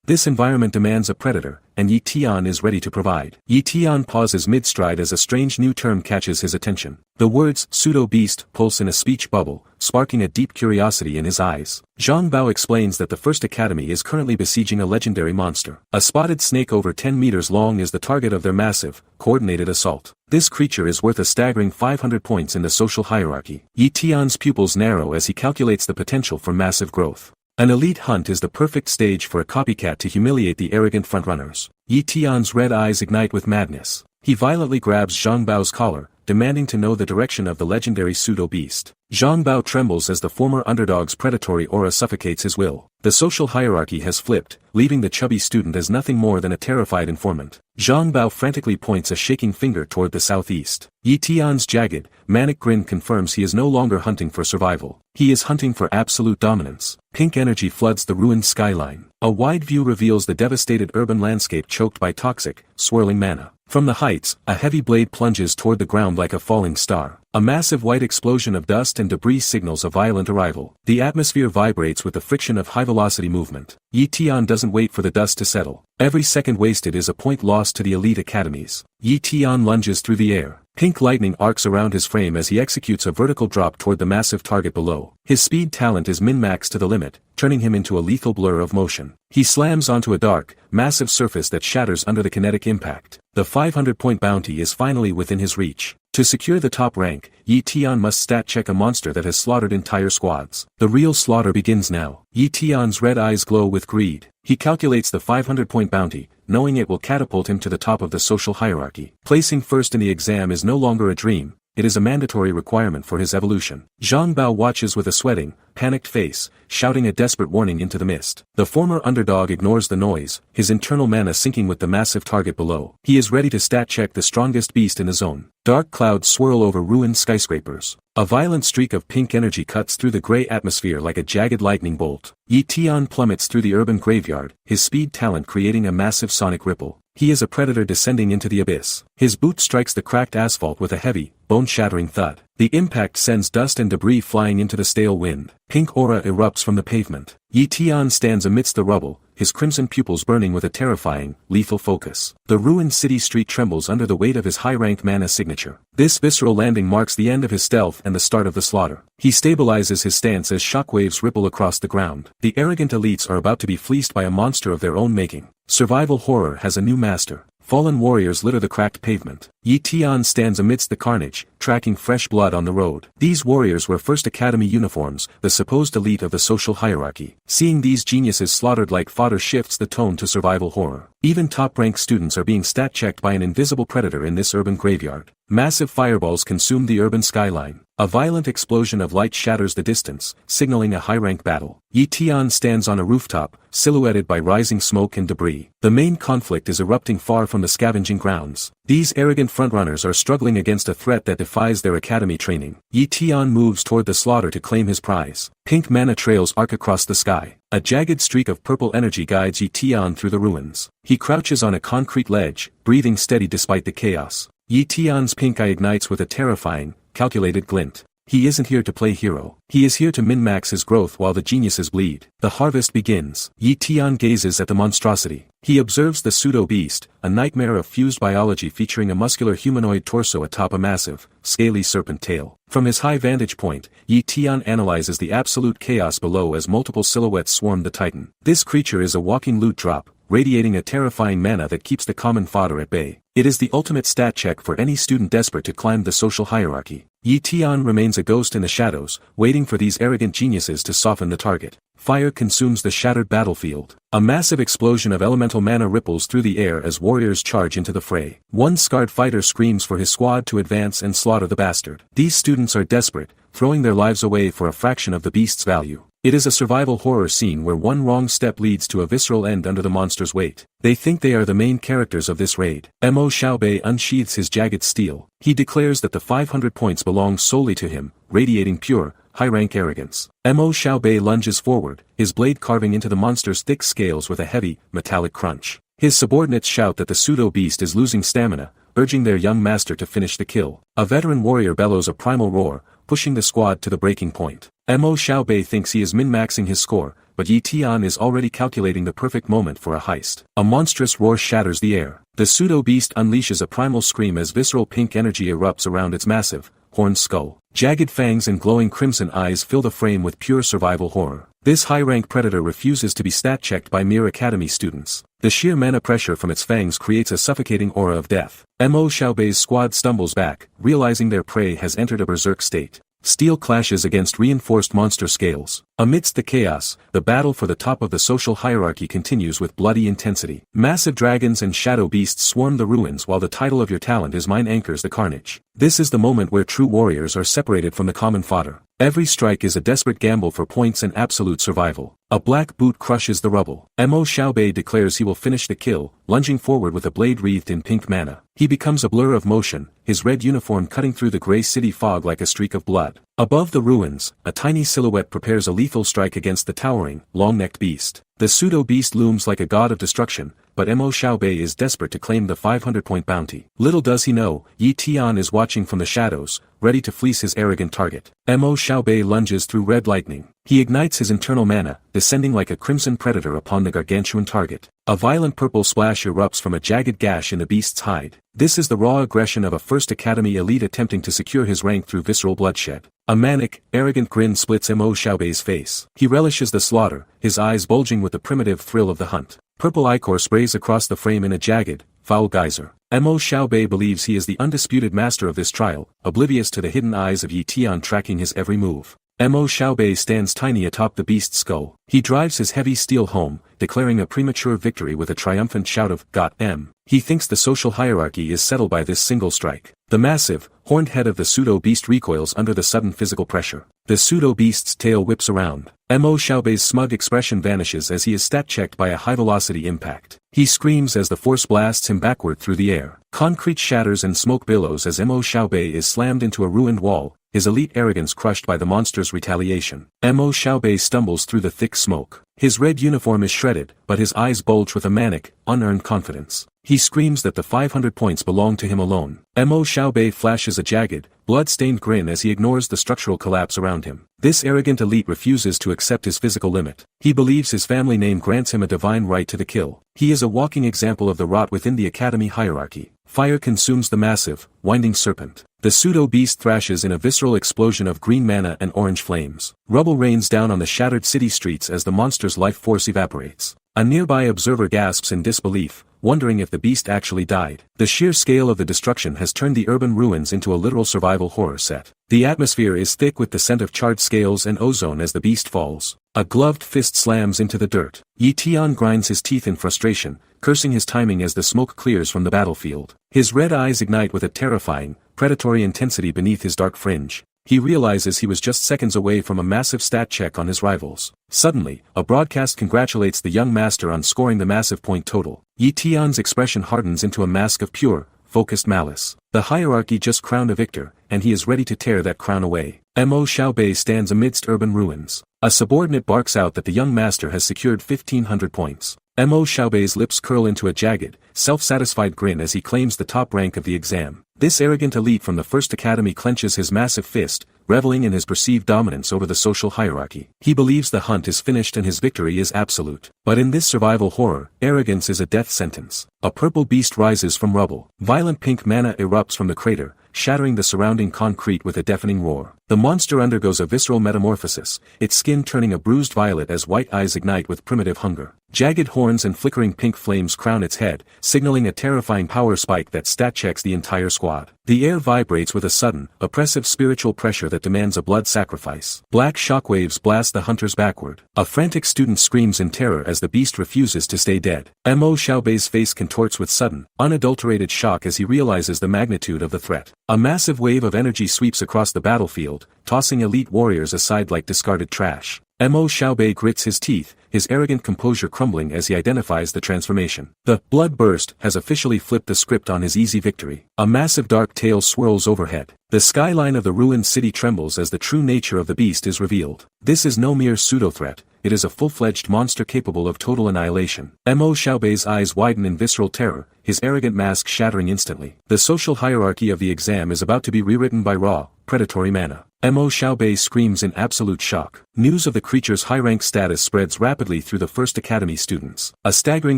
Speaker 1: This environment demands a predator, and Yi Tian is ready to provide. Yi Tian pauses mid-stride as a strange new term catches his attention. The words pseudo-beast pulse in a speech bubble, sparking a deep curiosity in his eyes. Zhang Bao explains that the First Academy is currently besieging a legendary monster. A spotted snake over 10 meters long is the target of their massive, coordinated assault. This creature is worth a staggering 500 points in the social hierarchy. Yi Tian's pupils narrow as he calculates the potential for massive growth. An elite hunt is the perfect stage for a copycat to humiliate the arrogant frontrunners. Yi Tian's red eyes ignite with madness. He violently grabs Zhang Bao's collar, demanding to know the direction of the legendary pseudo-beast. Zhang Bao trembles as the former underdog's predatory aura suffocates his will. The social hierarchy has flipped, leaving the chubby student as nothing more than a terrified informant. Zhang Bao frantically points a shaking finger toward the southeast. Yi Tian's jagged, manic grin confirms he is no longer hunting for survival. He is hunting for absolute dominance. Pink energy floods the ruined skyline. A wide view reveals the devastated urban landscape choked by toxic, swirling mana. From the heights, a heavy blade plunges toward the ground like a falling star. A massive white explosion of dust and debris signals a violent arrival. The atmosphere vibrates with the friction of high-velocity movement. Yi Tian doesn't wait for the dust to settle. Every second wasted is a point lost to the elite academies. Yi Tian lunges through the air. Pink lightning arcs around his frame as he executes a vertical drop toward the massive target below. His speed talent is min-maxed to the limit, turning him into a lethal blur of motion. He slams onto a dark, massive surface that shatters under the kinetic impact. The 500-point bounty is finally within his reach. To secure the top rank, Yi Tian must stat check a monster that has slaughtered entire squads. The real slaughter begins now. Yi Tian's red eyes glow with greed. He calculates the 500-point bounty, knowing it will catapult him to the top of the social hierarchy. Placing first in the exam is no longer a dream. It is a mandatory requirement for his evolution. Zhang Bao watches with a sweating, panicked face, shouting a desperate warning into the mist. The former underdog ignores the noise, his internal mana sinking with the massive target below. He is ready to stat check the strongest beast in the zone. Dark clouds swirl over ruined skyscrapers. A violent streak of pink energy cuts through the gray atmosphere like a jagged lightning bolt. Yi Tian plummets through the urban graveyard, his speed talent creating a massive sonic ripple. He is a predator descending into the abyss. His boot strikes the cracked asphalt with a heavy, bone-shattering thud. The impact sends dust and debris flying into the stale wind. Pink aura erupts from the pavement. Yi Tian stands amidst the rubble, his crimson pupils burning with a terrifying, lethal focus. The ruined city street trembles under the weight of his high-rank mana signature. This visceral landing marks the end of his stealth and the start of the slaughter. He stabilizes his stance as shockwaves ripple across the ground. The arrogant elites are about to be fleeced by a monster of their own making. Survival horror has a new master. Fallen warriors litter the cracked pavement. Yi Tian stands amidst the carnage, tracking fresh blood on the road. These warriors wear first academy uniforms, the supposed elite of the social hierarchy. Seeing these geniuses slaughtered like fodder shifts the tone to survival horror. Even top-ranked students are being stat-checked by an invisible predator in this urban graveyard. Massive fireballs consume the urban skyline. A violent explosion of light shatters the distance, signaling a high-rank battle. Yi Tian stands on a rooftop, silhouetted by rising smoke and debris. The main conflict is erupting far from the scavenging grounds. These arrogant frontrunners are struggling against a threat that defies their academy training. Yi Tian moves toward the slaughter to claim his prize. Pink mana trails arc across the sky. A jagged streak of purple energy guides Yi Tian through the ruins. He crouches on a concrete ledge, breathing steady despite the chaos. Yi Tian's pink eye ignites with a terrifying, calculated glint. He isn't here to play hero. He is here to min-max his growth while the geniuses bleed. The harvest begins. Yi Tian gazes at the monstrosity. He observes the pseudo-beast, a nightmare of fused biology featuring a muscular humanoid torso atop a massive, scaly serpent tail. From his high vantage point, Yi Tian analyzes the absolute chaos below as multiple silhouettes swarm the titan. This creature is a walking loot drop, radiating a terrifying mana that keeps the common fodder at bay. It is the ultimate stat check for any student desperate to climb the social hierarchy. Yi Tian remains a ghost in the shadows, waiting for these arrogant geniuses to soften the target. Fire consumes the shattered battlefield. A massive explosion of elemental mana ripples through the air as warriors charge into the fray. One scarred fighter screams for his squad to advance and slaughter the bastard. These students are desperate, throwing their lives away for a fraction of the beast's value. It is a survival horror scene where one wrong step leads to a visceral end under the monster's weight. They think they are the main characters of this raid. Mo Xiaobei unsheathes his jagged steel. He declares that the 500 points belong solely to him, radiating pure, high-rank arrogance. Mo Xiaobei lunges forward, his blade carving into the monster's thick scales with a heavy, metallic crunch. His subordinates shout that the pseudo-beast is losing stamina, urging their young master to finish the kill. A veteran warrior bellows a primal roar, pushing the squad to the breaking point. Mo Xiaobei thinks he is min-maxing his score, but Yi Tian is already calculating the perfect moment for a heist. A monstrous roar shatters the air. The pseudo-beast unleashes a primal scream as visceral pink energy erupts around its massive, horned skull. Jagged fangs and glowing crimson eyes fill the frame with pure survival horror. This high-rank predator refuses to be stat-checked by mere academy students. The sheer mana pressure from its fangs creates a suffocating aura of death. Mo Xiaobei's squad stumbles back, realizing their prey has entered a berserk state. Steel clashes against reinforced monster scales. Amidst the chaos, the battle for the top of the social hierarchy continues with bloody intensity. Massive dragons and shadow beasts swarm the ruins while the title of your talent is mine anchors the carnage. This is the moment where true warriors are separated from the common fodder. Every strike is a desperate gamble for points and absolute survival. A black boot crushes the rubble. Mo Xiaobei declares he will finish the kill, lunging forward with a blade wreathed in pink mana. He becomes a blur of motion, his red uniform cutting through the gray city fog like a streak of blood. Above the ruins, a tiny silhouette prepares a lethal strike against the towering, long-necked beast. The pseudo-beast looms like a god of destruction, but Mo Xiaobei is desperate to claim the 500-point bounty. Little does he know, Yi Tian is watching from the shadows, ready to fleece his arrogant target. Mo Xiaobei lunges through red lightning. He ignites his internal mana, descending like a crimson predator upon the gargantuan target. A violent purple splash erupts from a jagged gash in the beast's hide. This is the raw aggression of a First Academy elite attempting to secure his rank through visceral bloodshed. A manic, arrogant grin splits Mo Xiaobei's face. He relishes the slaughter, his eyes bulging with the primitive thrill of the hunt. Purple ichor sprays across the frame in a jagged, foul geyser. Mo Xiaobei believes he is the undisputed master of this trial, oblivious to the hidden eyes of Yi Tian tracking his every move. Mo Xiaobei stands tiny atop the beast's skull. He drives his heavy steel home, declaring a premature victory with a triumphant shout of "Got M." He thinks the social hierarchy is settled by this single strike. The massive, horned head of the pseudo-beast recoils under the sudden physical pressure. The pseudo-beast's tail whips around. Mo Xiaobei's smug expression vanishes as he is stat-checked by a high-velocity impact. He screams as the force blasts him backward through the air. Concrete shatters and smoke billows as Mo Xiaobei is slammed into a ruined wall, his elite arrogance crushed by the monster's retaliation. Mo Xiaobei stumbles through the thick smoke. His red uniform is shredded, but his eyes bulge with a manic, unearned confidence. He screams that the 500 points belong to him alone. Mo Xiaobei flashes a jagged, blood-stained grin as he ignores the structural collapse around him. This arrogant elite refuses to accept his physical limit. He believes his family name grants him a divine right to the kill. He is a walking example of the rot within the academy hierarchy. Fire consumes the massive, winding serpent. The pseudo-beast thrashes in a visceral explosion of green mana and orange flames. Rubble rains down on the shattered city streets as the monster's life force evaporates. A nearby observer gasps in disbelief, wondering if the beast actually died. The sheer scale of the destruction has turned the urban ruins into a literal survival horror set. The atmosphere is thick with the scent of charred scales and ozone as the beast falls. A gloved fist slams into the dirt. Yi Tian grinds his teeth in frustration, cursing his timing as the smoke clears from the battlefield. His red eyes ignite with a terrifying, predatory intensity beneath his dark fringe. He realizes he was just seconds away from a massive stat check on his rivals. Suddenly, a broadcast congratulates the young master on scoring the massive point total. Yi Tian's expression hardens into a mask of pure, focused malice. The hierarchy just crowned a victor, and he is ready to tear that crown away. Mo Xiaobei stands amidst urban ruins. A subordinate barks out that the young master has secured 1,500 points. Mo Xiaobei's lips curl into a jagged, self-satisfied grin as he claims the top rank of the exam. This arrogant elite from the First Academy clenches his massive fist, reveling in his perceived dominance over the social hierarchy. He believes the hunt is finished and his victory is absolute. But in this survival horror, arrogance is a death sentence. A purple beast rises from rubble. Violent pink mana erupts from the crater, shattering the surrounding concrete with a deafening roar. The monster undergoes a visceral metamorphosis, its skin turning a bruised violet as white eyes ignite with primitive hunger. Jagged horns and flickering pink flames crown its head, signaling a terrifying power spike that stat-checks the entire squad. The air vibrates with a sudden, oppressive spiritual pressure that demands a blood sacrifice. Black shockwaves blast the hunters backward. A frantic student screams in terror as the beast refuses to stay dead. Mo Xiaobei's face contorts with sudden, unadulterated shock as he realizes the magnitude of the threat. A massive wave of energy sweeps across the battlefield, tossing elite warriors aside like discarded trash. Mo Xiaobei grits his teeth, his arrogant composure crumbling as he identifies the transformation. The blood burst has officially flipped the script on his easy victory. A massive dark tail swirls overhead. The skyline of the ruined city trembles as the true nature of the beast is revealed. This is no mere pseudo-threat, it is a full-fledged monster capable of total annihilation. Mo Xiaobei's eyes widen in visceral terror, his arrogant mask shattering instantly. The social hierarchy of the exam is about to be rewritten by raw, predatory mana. Mo Xiaobei screams in absolute shock. News of the creature's high-rank status spreads rapidly through the First Academy students. A staggering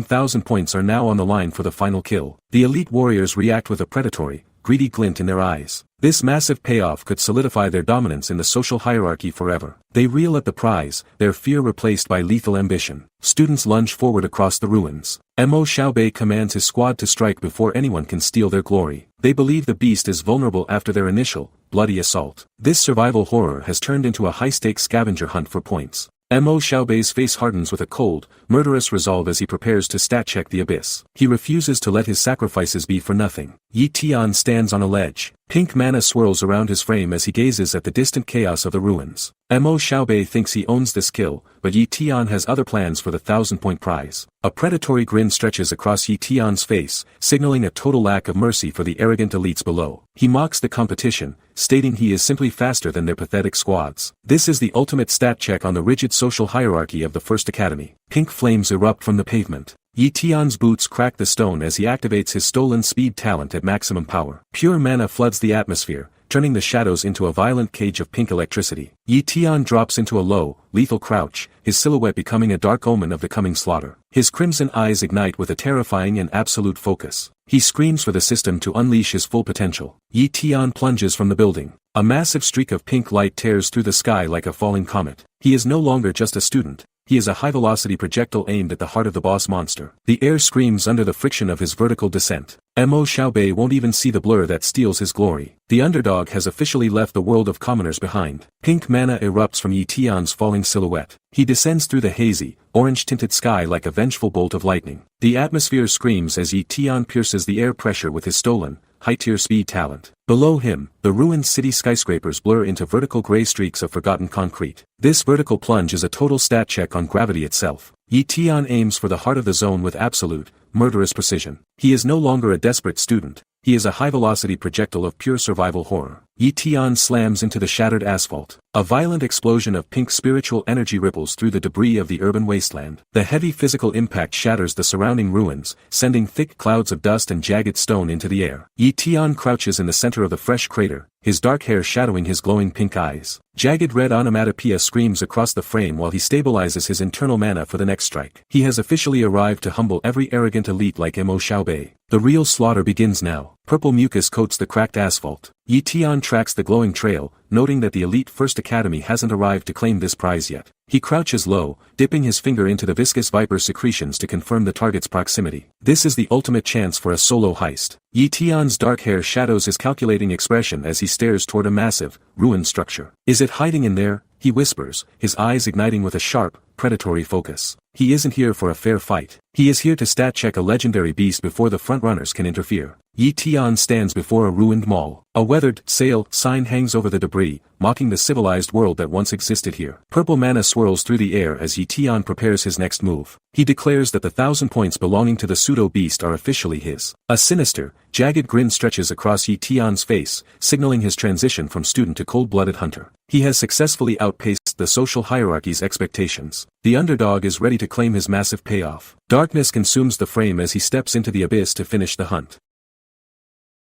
Speaker 1: 1,000 points are now on the line for the final kill. The elite warriors react with a predatory, greedy glint in their eyes. This massive payoff could solidify their dominance in the social hierarchy forever. They reel at the prize, their fear replaced by lethal ambition. Students lunge forward across the ruins. Mo Xiaobei commands his squad to strike before anyone can steal their glory. They believe the beast is vulnerable after their initial, bloody assault. This survival horror has turned into a high-stakes scavenger hunt for points. Mo Xiaobei's face hardens with a cold, murderous resolve as he prepares to stat-check the abyss. He refuses to let his sacrifices be for nothing. Yi Tian stands on a ledge. Pink mana swirls around his frame as he gazes at the distant chaos of the ruins. Mo Xiaobei thinks he owns the skill, but Yi Tian has other plans for the 1,000-point prize. A predatory grin stretches across Yi Tian's face, signaling a total lack of mercy for the arrogant elites below. He mocks the competition, stating he is simply faster than their pathetic squads. This is the ultimate stat check on the rigid social hierarchy of the First Academy. Pink flames erupt from the pavement. Yi Tian's boots crack the stone as he activates his stolen speed talent at maximum power. Pure mana floods the atmosphere, turning the shadows into a violent cage of pink electricity. Yi Tian drops into a low, lethal crouch, his silhouette becoming a dark omen of the coming slaughter. His crimson eyes ignite with a terrifying and absolute focus. He screams for the system to unleash his full potential. Yi Tian plunges from the building. A massive streak of pink light tears through the sky like a falling comet. He is no longer just a student. He is a high-velocity projectile aimed at the heart of the boss monster. The air screams under the friction of his vertical descent. Mo Xiaobei won't even see the blur that steals his glory. The underdog has officially left the world of commoners behind. Pink mana erupts from Yi Tian's falling silhouette. He descends through the hazy, orange-tinted sky like a vengeful bolt of lightning. The atmosphere screams as Yi Tian pierces the air pressure with his stolen, high-tier speed talent. Below him, the ruined city skyscrapers blur into vertical gray streaks of forgotten concrete. This vertical plunge is a total stat check on gravity itself. Yi Tian aims for the heart of the zone with absolute, murderous precision. He is no longer a desperate student. He is a high-velocity projectile of pure survival horror. Yi Tian slams into the shattered asphalt. A violent explosion of pink spiritual energy ripples through the debris of the urban wasteland. The heavy physical impact shatters the surrounding ruins, sending thick clouds of dust and jagged stone into the air. Yi Tian crouches in the center of the fresh crater, his dark hair shadowing his glowing pink eyes. Jagged red onomatopoeia screams across the frame while he stabilizes his internal mana for the next strike. He has officially arrived to humble every arrogant elite like Mo Xiaobei. The real slaughter begins now. Purple mucus coats the cracked asphalt. Yi Tian tracks the glowing trail, noting that the elite First Academy hasn't arrived to claim this prize yet. He crouches low, dipping his finger into the viscous viper secretions to confirm the target's proximity. This is the ultimate chance for a solo heist. Yi Tian's dark hair shadows his calculating expression as he stares toward a massive, ruined structure. Is it hiding in there? He whispers, his eyes igniting with a sharp, predatory focus. He isn't here for a fair fight. He is here to stat-check a legendary beast before the frontrunners can interfere. Yi Tian stands before a ruined mall. A weathered sail sign hangs over the debris, mocking the civilized world that once existed here. Purple mana swirls through the air as Yi Tian prepares his next move. He declares that the 1,000 points belonging to the pseudo-beast are officially his. A sinister, jagged grin stretches across Yi Tian's face, signaling his transition from student to cold-blooded hunter. He has successfully outpaced the social hierarchy's expectations. The underdog is ready to claim his massive payoff. Darkness consumes the frame as he steps into the abyss to finish the hunt.